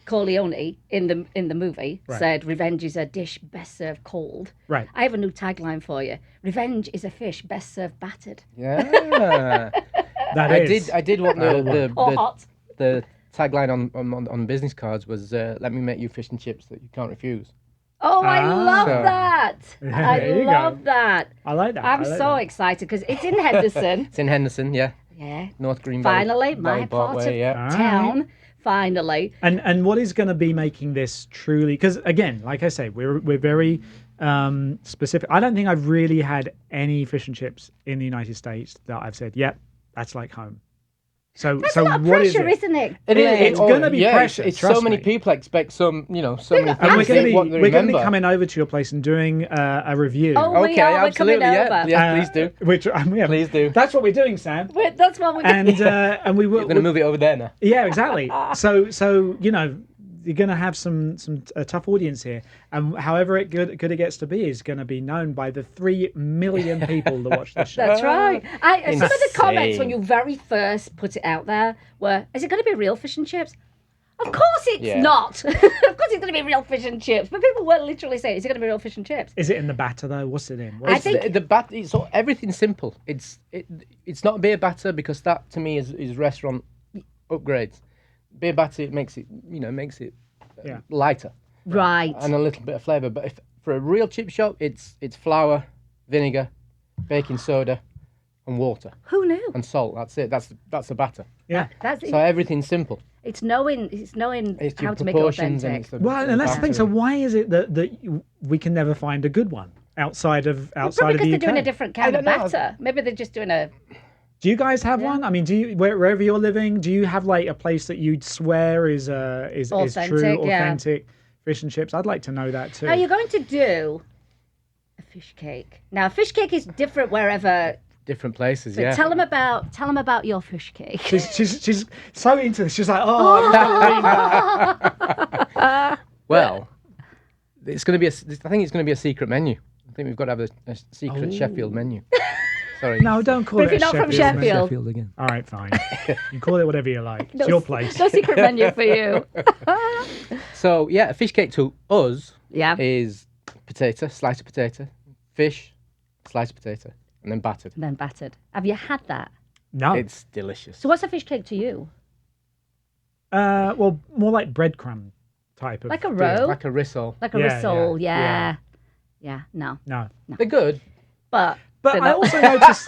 Corleone in the movie Right. said, "Revenge is a dish best served cold." Right. I have a new tagline for you: "Revenge is a fish best served battered Yeah. That I is. did want or hot." the tagline on business cards was "Let me make you fish and chips that you can't refuse." Oh, I love So- that! I There you go. love that. I like that. I'm I like so that. excited because it's in Henderson. It's in Henderson, yeah, Yeah. North Green Valley. Finally, my Valley part Parkway, of yeah. town. Finally. And what is going to be making this truly? Because again, like I say, we're very specific. I don't think I've really had any fish and chips in the United States that I've said, "Yep, that's like home." So That's so a lot of what is pressure, it? isn't it? It is. Glenn? It's gonna be pressure, It's trust so many me. people expect so many things. And we're going to be what they we're going to be remember. coming over to your place and doing a review. Oh, we Okay, are. We're absolutely, coming yeah, over. yeah. Please do. Which yeah, Please do. That's what we're doing, Sam. That's what we're doing. And we will. You're going to move it over there now. Yeah, exactly. So you're going to have some a tough audience here, and however good it gets to be is going to be known by the 3 million people that watch the show. That's right. Some of the comments when Insane. you very first put it out there were, "Is it going to be real fish and chips?" Of course it's Yeah. not. Of course it's going to be real fish and chips. But people were literally saying, "Is it going to be real fish and chips?" Is it in the batter though? What's it in? I think- It's everything's simple. It's not beer batter because that to me is restaurant upgrades. Beer batter makes it Yeah. lighter Right. and a little bit of flavour. But if for a real chip shop, it's flour, vinegar, baking soda, and water Who knew? and salt. That's it. That's the batter. Yeah. That's So everything's simple. It's knowing It's how your to make it proportions and authentic. it's the Well, and that's the thing. So batter. why is it that we can never find a good one outside of Probably the because UK? they're doing a different kind of don't know. batter. Maybe they're just doing a. Do you guys have one? I mean, do you wherever you're living, do you have like a place that you'd swear is true, Authentic, yeah. authentic fish and chips? I'd like to know that too. Now you're going to do a fish cake. Now, a fish cake is different wherever. Different places, So yeah. tell them about your fish cake. She's so into this. She's like, oh, I can't believe that. Well, It's going to be I think it's going to be a secret menu. I think we've got to have a secret Sheffield menu. Sorry. No, don't call But it if you're not from Sheffield. Sheffield again. All right, fine. You call it whatever you like. It's your place. No secret menu for you. So, yeah, a fish cake to us Yeah. is slice of potato, fish, slice of potato, and then battered. And then battered. Have you had that? No. It's delicious. So what's a fish cake to you? Well, more like breadcrumb type of. Like a roll? Like a rissole. Like a Yeah, rissole, yeah, yeah. No. No. They're good. But But they're I not- also noticed.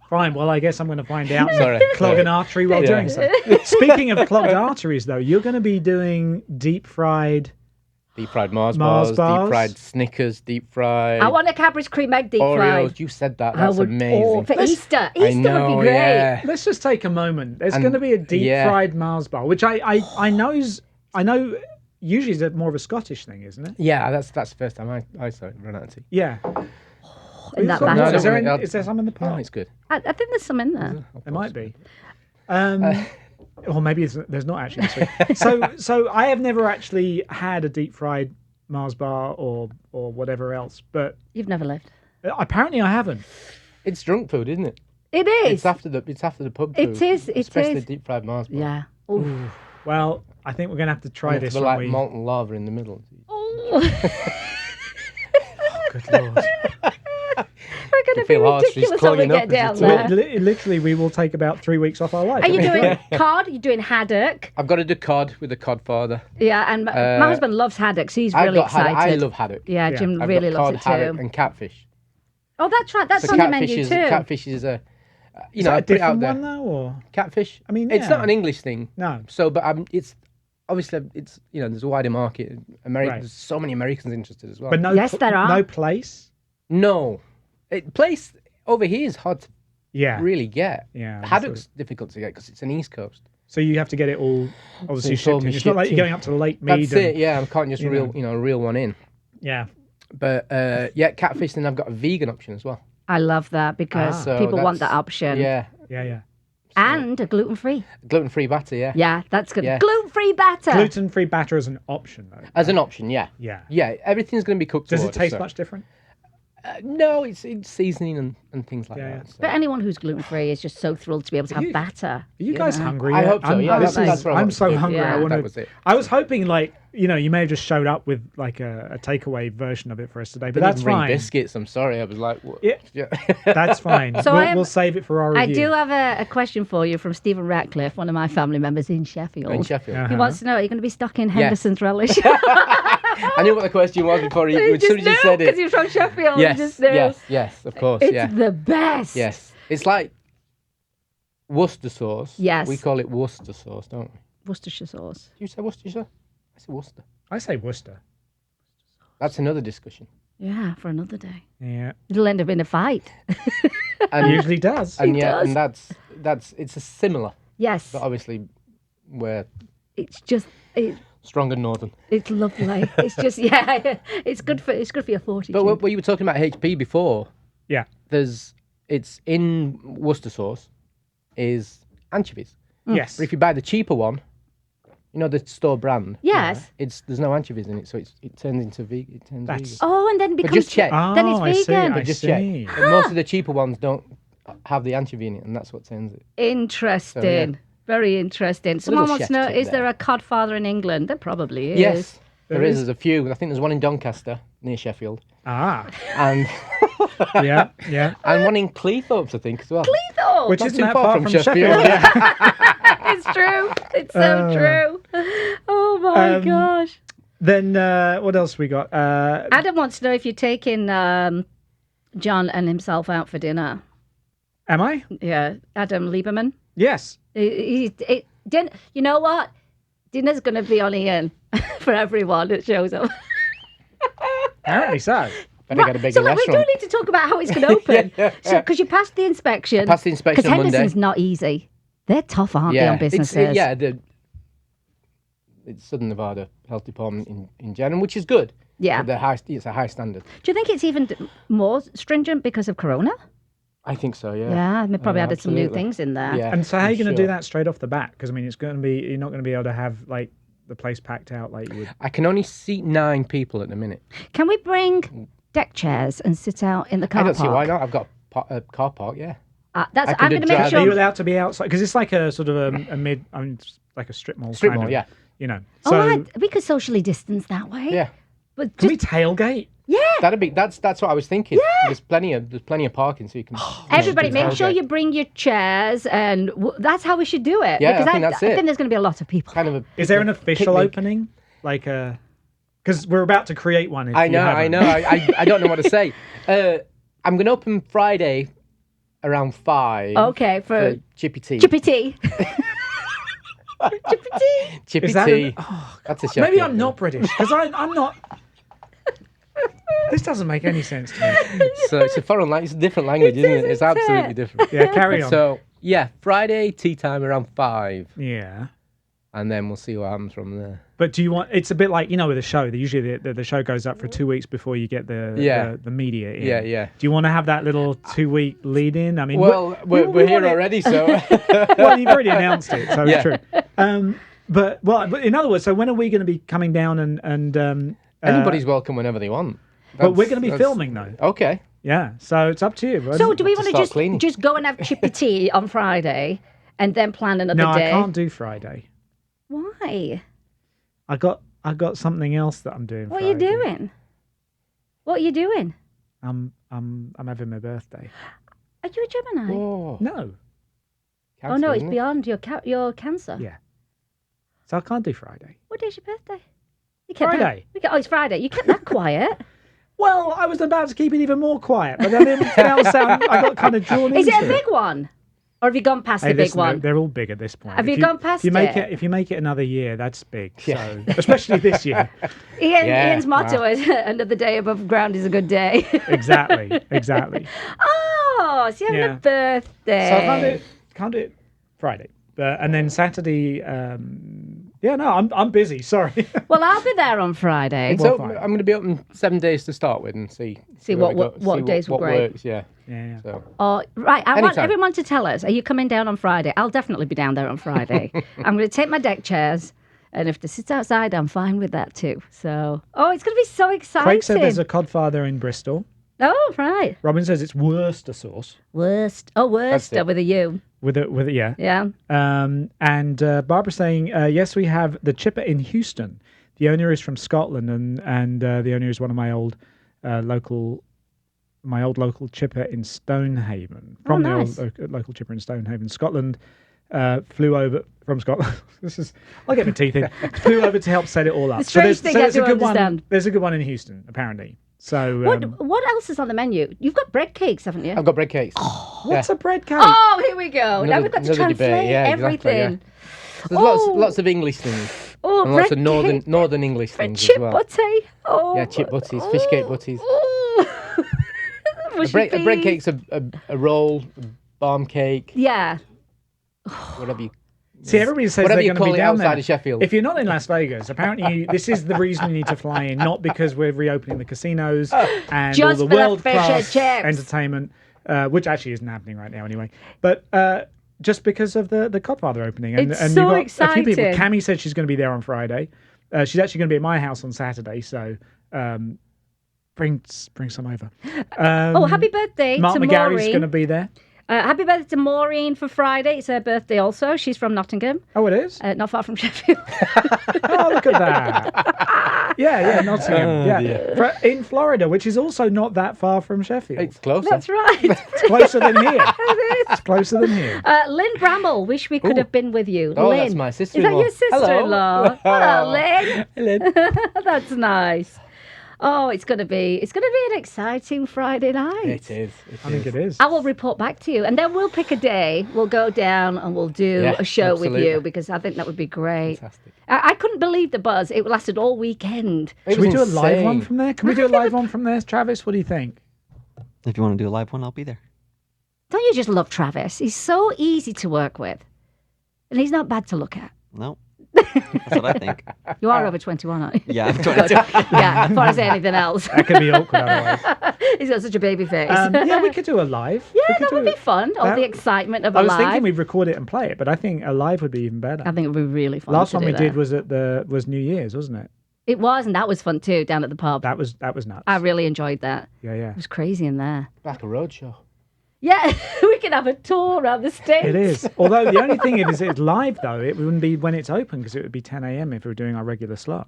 Fine. Well, I guess I'm going to find out. and Sorry. Clog an artery while Yeah. doing so. Speaking of clogged arteries, though, you're going to be doing deep fried. Deep fried Mars Mars bars, bars. deep fried Snickers, deep fried I want a Cadbury's cream egg deep Oreos. fried. You said that. I That's would- amazing. for Easter. I Easter know, would be great. yeah. Let's just take a moment. There's And- going to be a deep yeah. fried Mars bar, which I know usually is more of a Scottish thing, isn't it? Yeah, that's the first time I saw it run out of tea. Yeah. In that So- No, batter. is, there don't worry, is there some in the No, pot? it's good. I think there's some in there. There might be. Or maybe there's not actually this week. So I have never actually had a deep fried Mars bar or whatever else, but You've never lived. apparently I haven't. It's drunk food, isn't it? It is. It's after the pub food. It is, it especially is. deep fried Mars bar. Yeah. Ooh. Well, I think we're going to have to try this. With when like we... molten lava in the middle. Good Lord. We're going to be feel arteries ridiculous when we clogging get up down as you talk. there. Literally, we will take about 3 weeks off our life. Are you doing cod? You're doing haddock? I've got to do cod with the CodFather. Yeah, and my husband loves haddock, so he's I've really got haddock. excited. I love haddock. Yeah, Yeah. Jim I've really got loves cod, it haddock, too. and catfish. Oh, that's right. That's So on the catfish menu is too. catfish is a Is I that a put it out different there. one though, or Catfish. I mean, it's yeah. not an English thing. no? So, but it's obviously it's there's a wider market. Right. There's so many Americans interested as well. But no, Yes, there are. no place. no, place over here is hard to Yeah, really get. yeah. that's Haddock's what- difficult to get because it's an East Coast. So you have to get it all obviously it's all shipped in. It's not like shipped you're in. going up to Lake Mead. That's it. Yeah, I can't just you reel know. reel one in. Yeah. But yeah, catfish. Then I've got a vegan option as well. I love that because So people want that's- that option. Yeah, Yeah. And a gluten-free. gluten-free batter. Yeah, Yeah, that's good. Yeah. Gluten-free batter. Gluten-free batter as an option, though. as an option. Yeah, Yeah. yeah. Everything's going to be cooked. Does to it order, taste so- much different? No, it's seasoning and things like Yeah, that. so. But anyone who's gluten-free is just so thrilled to be able to have You- batter. Are you guys hungry? I yet? hope so, I'm, yeah, this that's is- what I I'm wanted so to do. hungry. Yeah. I That want was it. I was hoping, like, you may have just showed up with like a takeaway version of it for us today, but Didn't that's even bring fine. biscuits. I'm sorry. I was like, what? Yeah. That's fine. So we'll save it for our I review. do have a question for you from Stephen Ratcliffe, one of my family members in Sheffield. in Sheffield. Yeah. He wants to know, are you going to be stuck in Yes. Henderson's relish? I knew what the question was before he, as soon as he said because it. you're from Sheffield. Yes, you just knew. yes, of course, It's yeah. the best. Yes. It's like Worcester sauce. Yes. We call it Worcester sauce, don't we? Worcestershire sauce. Do you say Worcestershire? I say Worcester. I say Worcester. That's another discussion. Yeah, for another day. Yeah. It'll end up in a fight. And Usually does. and It yeah, does. and that's it's a similar, Yes. but obviously we're It's just stronger northern. it's lovely. It's just it's good for your fortitude. But what you were talking about HP before, Yeah. it's in Worcester sauce is anchovies. Yes. But if you buy the cheaper one, the store brand. Yes. There's no anchovies in it, so it turns into vegan. It turns That's- vegan. Oh, and then it But becomes just check. then it's Oh, I see, vegan. I But just see. check. And most of the cheaper ones don't have the anchovy in it, and that's what turns it. Interesting. So, yeah. Very interesting. Someone little wants to know, chef's tip is there there. a CodFather in England? There probably is. Yes, there There is. is? There's a few. I think there's one in Doncaster near Sheffield, Ah. and Yeah. Yeah. and one in Cleethorpes, I think, as well. Oh, Which Not isn't too that far far from from Sheffield, Sheffield. yeah. it's true. It's so true. Oh my gosh. Then what else we got? Adam wants to know if you're taking John and himself out for dinner. Am I? Yeah, Adam Lieberman. Yes. You know what? Dinner's going to be on Ian for everyone that shows up. Apparently so. Better get a bigger So we do restaurant. need to talk about how it's going to open. Yeah. So because you passed the inspection. I passed the inspection Because on Monday. Henderson's not easy. They're tough, aren't they, on businesses? It's Southern Nevada Health Department in general, which is good. Yeah. It's a high standard. Do you think it's even more stringent because of Corona? I think so. Yeah. Yeah, they probably added some new absolutely. things in there. Yeah. And so how are you for going to do sure. that straight off the bat? Because I mean, you're not going to be able to have like the place packed out like you would. I can only seat 9 people at the minute. Can we bring deck chairs and sit out in the car I park? don't see why not. I've got a car park, yeah. I'm I going could to make drive- Are you sure. allowed to be outside? Because it's like a sort of a mid, like a strip mall. Strip kind mall, of, yeah. You know. Oh, So right. We could socially distance that way. Yeah. But can just, we tailgate? yeah. That's what I was thinking. There's plenty of parking, so you can. Everybody, make sure tailgate. you bring your chairs, and that's how we should do it. Yeah, I because think that's it. I think there's going to be a lot of people. Kind of a. Is there an official picnic. opening? Like because we're about to create one. If I you know. haven't. I don't know what to say. I'm going to open Friday around 5. Okay, for Chippy Tea. Chippy Tea. Chippy Tea. Chippy Is that Tea. an- oh, That's a Maybe Sheffield I'm thing. not British because I'm not. This doesn't make any sense to me. So it's a foreign language. It's a different language, isn't it? It's absolutely different. Yeah, carry on. So yeah, Friday tea time around 5, Yeah. and then we'll see what happens from there. But do you want? It's a bit like with a show. Usually the show goes up for 2 weeks before you get the media in. Yeah, yeah. Do you want to have that little 2 week lead in? I mean, Well, we're we here want it- already, so Well, you've already announced it, so Yeah. it's true. But in other words, so when are we going to be coming down and anybody's welcome whenever they want. But we're going to be That's- filming though. Okay. Yeah, so it's up to you. So do we to want to start just cleaning. just go and have Chippy Tea on Friday, and then plan another No, day? I can't do Friday. Why? I got something else that I'm doing. What are you Friday. doing? What are you doing? I'm having my birthday. Are you a Gemini? Oh, No. Oh no, it's isn't it? beyond your Cancer. Yeah. So I can't do Friday. What day's your birthday? You kept Friday. Oh, it's Friday. You kept that quiet. Well, I was about to keep it even more quiet, but then now I got kind of drawn Is into it a big one, or have you gone past Hey, the big listen, one? They're all big at this point. Have If you gone past if you make it? If you make it another year, that's big. Yeah. So, especially this year. Ian's motto wow. is "Another day above ground is a good day." Exactly. Oh, so you're having Yeah. a birthday. So I can't do it Friday, and then Saturday. I'm busy. Sorry. Well, I'll be there on Friday. So fine. I'm going to be open 7 days to start with and see where we go, what see days were what great. works. Yeah. Yeah. So Oh, right. I want Anytime. everyone to tell us, are you coming down on Friday? I'll definitely be down there on Friday. I'm going to take my deck chairs, and if they sit outside, I'm fine with that too. So, it's going to be so exciting. Craig said there's a CodFather in Bristol. Oh, right. Robin says it's Worcester sauce Worcester it. with a U. with it. Yeah. Yeah. And Barbara saying yes, we have the chipper in Houston. The owner is from Scotland, and the owner is one of my old local chipper in Stonehaven. From nice. the old local chipper in Stonehaven, Scotland. Flew over from Scotland. I'll get my teeth in. Flew over to help set it all up. The strange thing I there's a do good understand. one. There's a good one in Houston, apparently. So What else is on the menu? You've got bread cakes, haven't you? I've got bread cakes. what's a bread cake? Oh, here we go. Now Another- we've got to another debate, translate yeah, exactly, everything. There's lots of English things Oh, and lots of bread northern English cake, things chip as well. butty. Oh, Yeah, chip butties, fish cake butties. Oh. A Mushy bread peas. cake's a roll, a barm cake, Yeah. whatever you. See, everybody says Whatever they're you going to call be it down outside there. of Sheffield. If you're not in Las Vegas, apparently this is the reason you need to fly in, not because we're reopening the casinos and Just all for the the world fish and class chips. entertainment, which actually isn't happening right now anyway. But just because of the CodFather opening, and It's and so you've got a few people. exciting. Cammy said she's going to be there on Friday. She's actually going to be at my house on Saturday, so bring some over. Happy birthday Mark to McGarry's Maureen. going to be there. Happy birthday to Maureen for Friday. It's her birthday also. She's from Nottingham, Oh, it is. not far from Sheffield. Oh, look at that. Yeah, Nottingham. In Florida, which is also not that far from Sheffield. It's closer. That's right. It's closer than here. It is. It's closer than here. Lynn Bramhall, wish we could have been with you. Oh, Lynn. that's my Is that sister-in-law. your sister-in-law? Hello, Lynn. Hello. That's nice. Oh, it's gonna be an exciting Friday night. It is. I think it is. I will report back to you, and then we'll pick a day. We'll go down and we'll do Yeah, a show with absolutely. you because I think that would be great. Fantastic. I couldn't believe the buzz. It lasted all weekend. Should we do a live insane. one from there? Can we do a live one from there, Travis? What do you think? If you want to do a live one, I'll be there. Don't you just love Travis? He's so easy to work with, and he's not bad to look at. No. That's what I think. You are over 21, aren't you? Yeah, I'm 22. Yeah, before I say anything else. That could be awkward otherwise. He's got such a baby face. Yeah, we could do a live. Yeah, We could that do would a- be fun. All that- the excitement of a I was live. thinking we'd record it and play it, but I think a live would be even better. I think it would be really fun. Last to one do we that. did was New Year's, wasn't it? It was, and that was fun too, down at the pub. That was nuts. I really enjoyed that. Yeah. It was crazy in there. Like a roadshow. Yeah, we could have a tour around the States. It is. Although the only thing is it's live though. It wouldn't be when it's open because it would be 10 a.m. if we were doing our regular slot.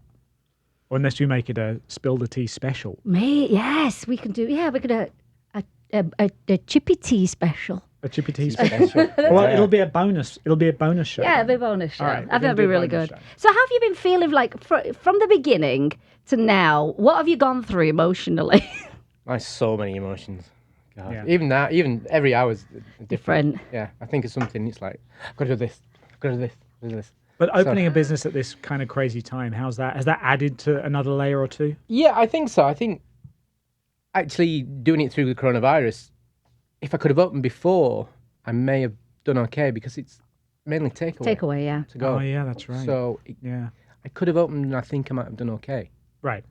Or unless you make it a spill the tea special. Yes, we can do. Yeah, we could a chippy tea special. A chippy tea special. Well, it'll be a bonus. It'll be a bonus show. Yeah, a big bonus show. All right, I we're think gonna that'd be do a really bonus good. show. So, how have you been feeling like from the beginning to now? What have you gone through emotionally? Like so many emotions. God. Yeah. Even every hour's different. Different. Yeah, I think of something. It's like I've got to do this. I've got to do this. Do this. But opening a business at this kind of crazy time, how's that? Has that added to another layer or two? Yeah, I think so. I think actually doing it through the coronavirus, if I could have opened before, I may have done okay because it's mainly takeaway. Takeaway, yeah. To go. Oh, yeah, that's right. So Yeah. I could have opened, and I think I might have done okay. Right.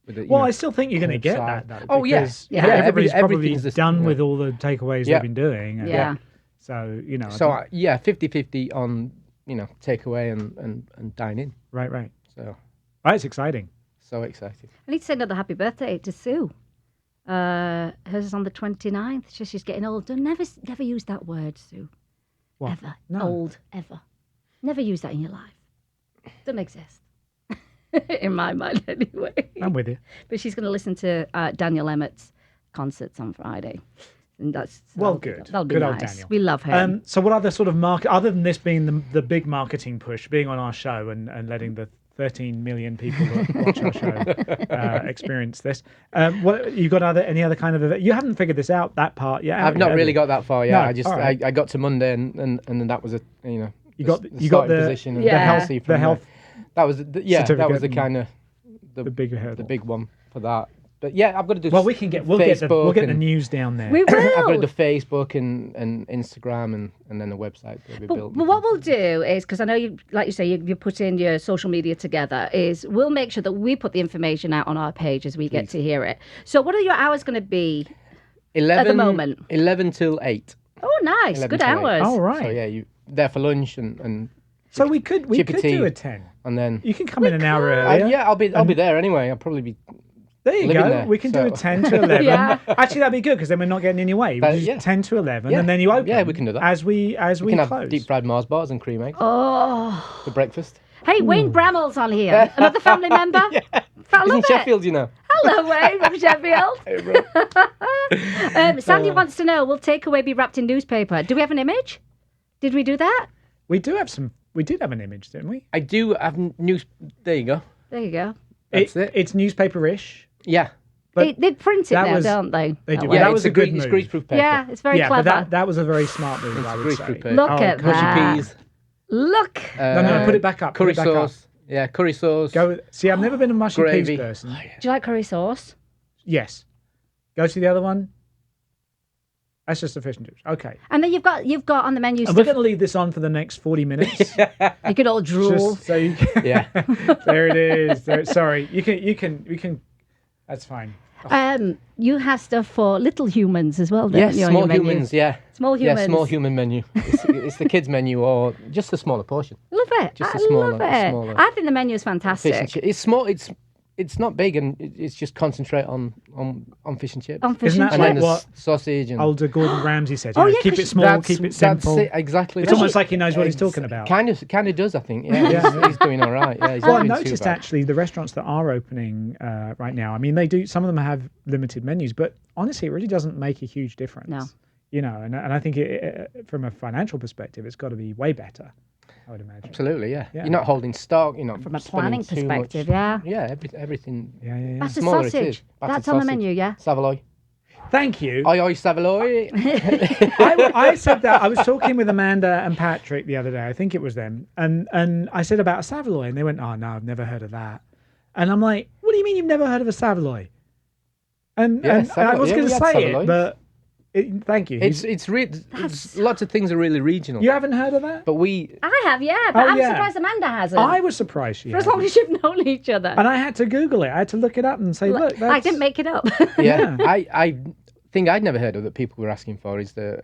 With it, Well, I still think you're going to get curbside. that, though. Oh, yeah. because Yeah. everybody's probably everything's the- done yeah. with all the takeaways Yeah. they've been doing. and Yeah. So, you know. I So think- yeah, 50-50 on takeaway and dine in. Right. So That's exciting. so excited. I need to say another happy birthday to Sue. Hers is on the 29th. She's getting old. Don't never use that word, Sue. What? Ever. No. Old, ever. Never use that in your life. Doesn't exist. In my mind, anyway. I'm with you. But she's going to listen to Daniel Emmett's concerts on Friday. And Well, good. That'll be Good nice. old Daniel. We love him. So what other sort of market, other than this being the big marketing push, being on our show and letting the 13 million people that watch our show experience this, what you got any other kind of, you haven't figured this out, that part yet? I've not really got that far yet. No, I just all right. I got to Monday and then that was You got the position. And Yeah. healthy from the health there. That was that was the certificate kind of the big hurdle. the big one for that. But yeah, I've got to do. Well, we'll get the and- news down there. We will. I've got to do Facebook and Instagram and then the website that we built. But what we'll do is, because I know you, like you say, you put in your social media together, is we'll make sure that we put the information out on our page as we get to hear it. So what are your hours going to be 11, at the moment? 11 till 8. Oh, nice. 11 Good to 8. hours. All right. So yeah, you there for lunch and So we could chippy tea. do a 10. and then You can come in an hour earlier. yeah, I'll be there anyway. I'll probably be. There you living go. there, We can do a so- 10 to 11. Yeah. Actually, that'd be good because then we're not getting in your way. We But, just yeah. 10 to 11, Yeah. and then you open. Yeah, we can do that. As we We can close. have deep fried Mars bars and cream eggs Oh. for breakfast. Hey, Wayne Bramhall's on here. Another family member. Yeah. I He's love in it. Sheffield, you know. Hello, Wayne from Sheffield. Hey, bro. Sandy wants to know, will takeaway be wrapped in newspaper? Do we have an image? Did we do that? We do have some. We did have an image, didn't we? I do have news. There you go. There you go. That's it. It's newspaper-ish. Yeah. But They print it that now, was- don't they? they do. That Well, way. that Yeah, was it's a good It's move. greaseproof paper. Yeah, it's very yeah, clever. but that was a very smart move, I would Greaseproof say. paper. Look Oh, at gosh. that. Mushy peas. Look. No, put it back up. Curry put it back up. sauce. Yeah, curry sauce. Go. See, I've never been a mushy Gravy. peas person. Do you like curry sauce? Yes. Go to the other one. That's just the fish and chips. Okay. And then you've got on the menu And we're going to leave this on for the next 40 minutes. you could all drool. Just so you can, Yeah. there it is. Sorry. We can. That's fine. You have stuff for little humans as well, don't Yes, you? on small your menu? humans. Yeah. Small humans. Yeah, small human menu. It's the kids menu or just a smaller portion. Love it. Just I a smaller- love it. smaller. I think the menu is Fish and fantastic. chips. It's small. It's not big and it's just concentrate on fish and chips. On fish Isn't and that and then chips. like there's sausage and Older Gordon Ramsay said, Oh, you know, yeah, keep 'cause it small, keep it simple. That's it, exactly. It's almost like he knows what he's talking about. Kind of does, I think. Yeah, he's doing all right. Yeah, he's Well, not I doing too noticed bad. actually the restaurants that are opening right now. I mean, they do. Some of them have limited menus, but honestly, it really doesn't make a huge difference. No. You know, and I think from a financial perspective, it's got to be way better. I would imagine. Absolutely, yeah. Yeah. You're not holding stock. You're not From a spending planning too much. perspective, yeah. Yeah, everything. Yeah. That's a Smaller it is. sausage. Battered That's on the sausage. menu, yeah. Savoy. Thank you. Oi, Savoy. I said that. I was talking with Amanda and Patrick the other day. I think it was them, and I said about a Savoy, and they went, "Oh no, I've never heard of that." And I'm like, "What do you mean you've never heard of a Savoy?" And Yeah, I Savoy. was Yeah, going we to had say it, Savoys. but Thank you. Lots of things are really regional. You haven't heard of that? But I have, but I'm surprised Amanda hasn't. I was surprised she for as long as you've known each other. And I had to Google it. I had to look it up and say, look, I didn't make it up. Yeah. I think I'd never heard of that people were asking for is the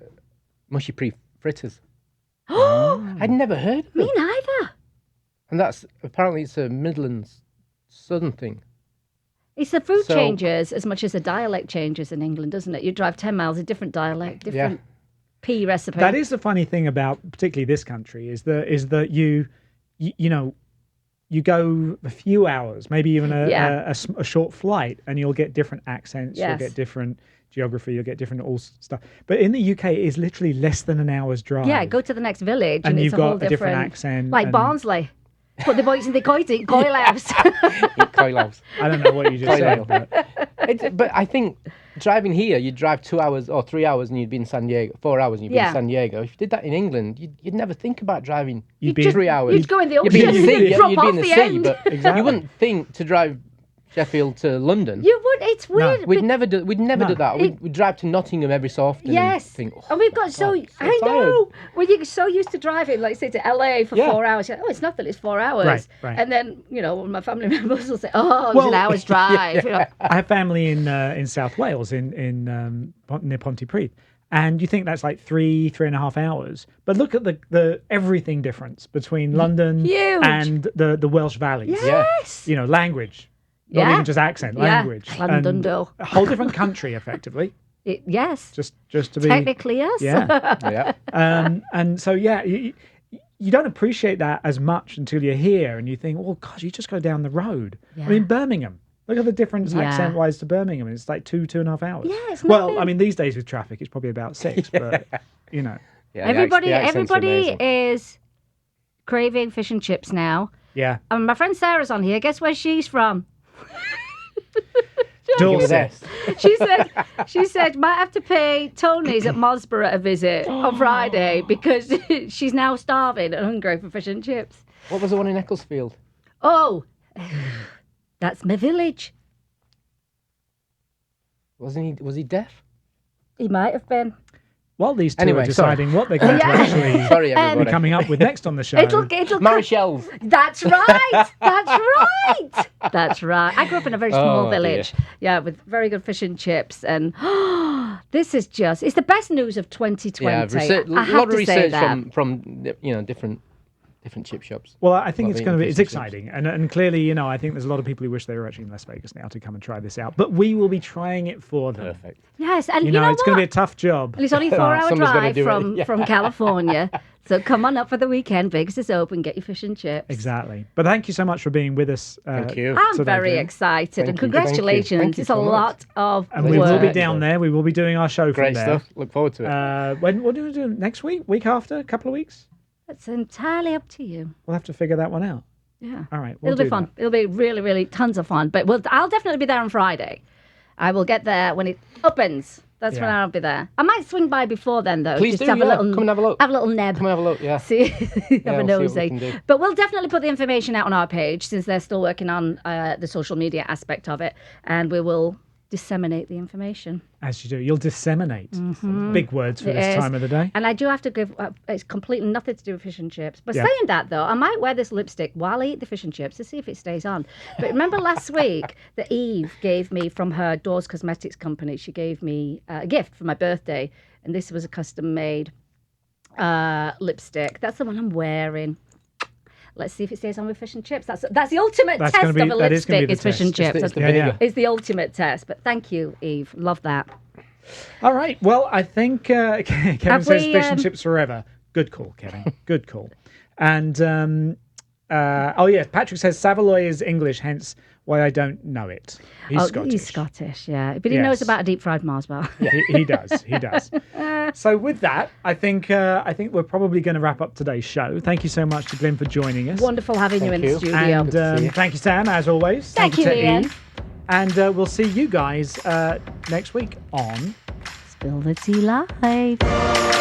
mushy fritters. I'd never heard of it. Me neither. And apparently it's a Midlands Southern thing. It's the food changes as much as the dialect changes in England, isn't it? You drive 10 miles, a different dialect, different pea recipe. That is the funny thing about particularly this country is that you go a few hours, maybe even a short flight, and you'll get different accents, you'll get different geography, you'll get different all stuff. But in the UK, it is literally less than an hour's drive. Yeah, go to the next village and it's you've a got whole a different accent. Like Barnsley. Put the boys in the coilabs. Eat coilabs. I don't know what you just said. But I think driving here, you'd drive 2 hours or 3 hours and you'd be in San Diego, 4 hours and you'd be in San Diego. If you did that in England, you'd never think about driving 3 hours. You'd go in the ocean. You'd be in the sea, drop you'd off be in the the sea, end. but you wouldn't think to drive Sheffield to London. You would. It's weird. We'd never do that. We'd drive to Nottingham every so often. Yes. And think, and we've got I know. When you're so used to driving, like say to LA for 4 hours, you're like, it's nothing. It's 4 hours. Right. And then my family members will say, "Oh, it's an hour's drive." You know? I have family in South Wales in near Pontypridd. And you think that's like 3.5 hours. But look at the everything difference between London and the Welsh valleys. Yes. Language. Not even just accent, language. London, a whole different country, effectively. Yes. Just to be... Technically, yes. Yeah. And so, you don't appreciate that as much until you're here and you think, well, God, you just go down the road. Yeah. I mean, Birmingham. Look at the difference accent-wise to Birmingham. It's like 2.5 hours. Yeah, it's well, I mean, these days with traffic, it's probably about 6, but, Yeah, everybody the is craving fish and chips now. Yeah. And my friend Sarah's on here. Guess where she's from? Dorset. She said might have to pay Tony's at Mosborough a visit on Friday because she's now starving and hungry for fish and chips. What was the one in Ecclesfield? Oh, that's my village. Was he deaf? He might have been. While these two are deciding what they're going to actually be coming up with next on the show. It'll Marishelle's. That's right. That's right. I grew up in a very small village. Dear. Yeah, with very good fish and chips. And this is it's the best news of 2020. Yeah, a lot of research from different chip shops. Well, I think it's exciting. And clearly, I think there's a lot of people who wish they were actually in Las Vegas now to come and try this out. But we will be trying it for them. Perfect. Yes, and it's going to be a tough job. And it's only a 4-hour drive from California. So come on up for the weekend. Vegas is open. Get your fish and chips. Exactly. But thank you so much for being with us. Thank you. I'm very excited. And congratulations. Thank you it's a lot of And we will be down there. We will be doing our show from there. Great stuff. Look forward to it. What do we do next week? Week after? A couple of weeks? It's entirely up to you. We'll have to figure that one out. Yeah. All right. It'll be fun. That. It'll be really, really tons of fun. But I'll definitely be there on Friday. I will get there when it opens. That's when I'll be there. I might swing by before then, though. Please just do. Have a little, come and have a look. Have a little neb. Come and have a look. Yeah. See, have a nosy. But we'll definitely put the information out on our page since they're still working on the social media aspect of it, and we will disseminate the information. As you do. You'll disseminate. Big words for this time of the day. And I do have to give, it's completely nothing to do with fish and chips. But saying that, though, I might wear this lipstick while I eat the fish and chips to see if it stays on. But remember last week that Eve gave me from her Doors Cosmetics company, she gave me a gift for my birthday. And this was a custom-made lipstick. That's the one I'm wearing. Let's see if it stays on with fish and chips. That's the ultimate test of a lipstick is fish and chips. It's the ultimate test. But thank you, Eve. Love that. All right. Well, I think Kevin says fish and chips forever. Good call, Kevin. Good call. And Patrick says Savoy is English, hence why I don't know it. He's Scottish. He's Scottish, yeah. But he knows about a deep fried Mars bar. Yeah, he does. He does. So with that, I think we're probably going to wrap up today's show. Thank you so much to Glynn for joining us. Wonderful having you in the studio. And thank you, Sam, as always. Thank you, Ian. Eve. And we'll see you guys next week on Spill the Tea Live.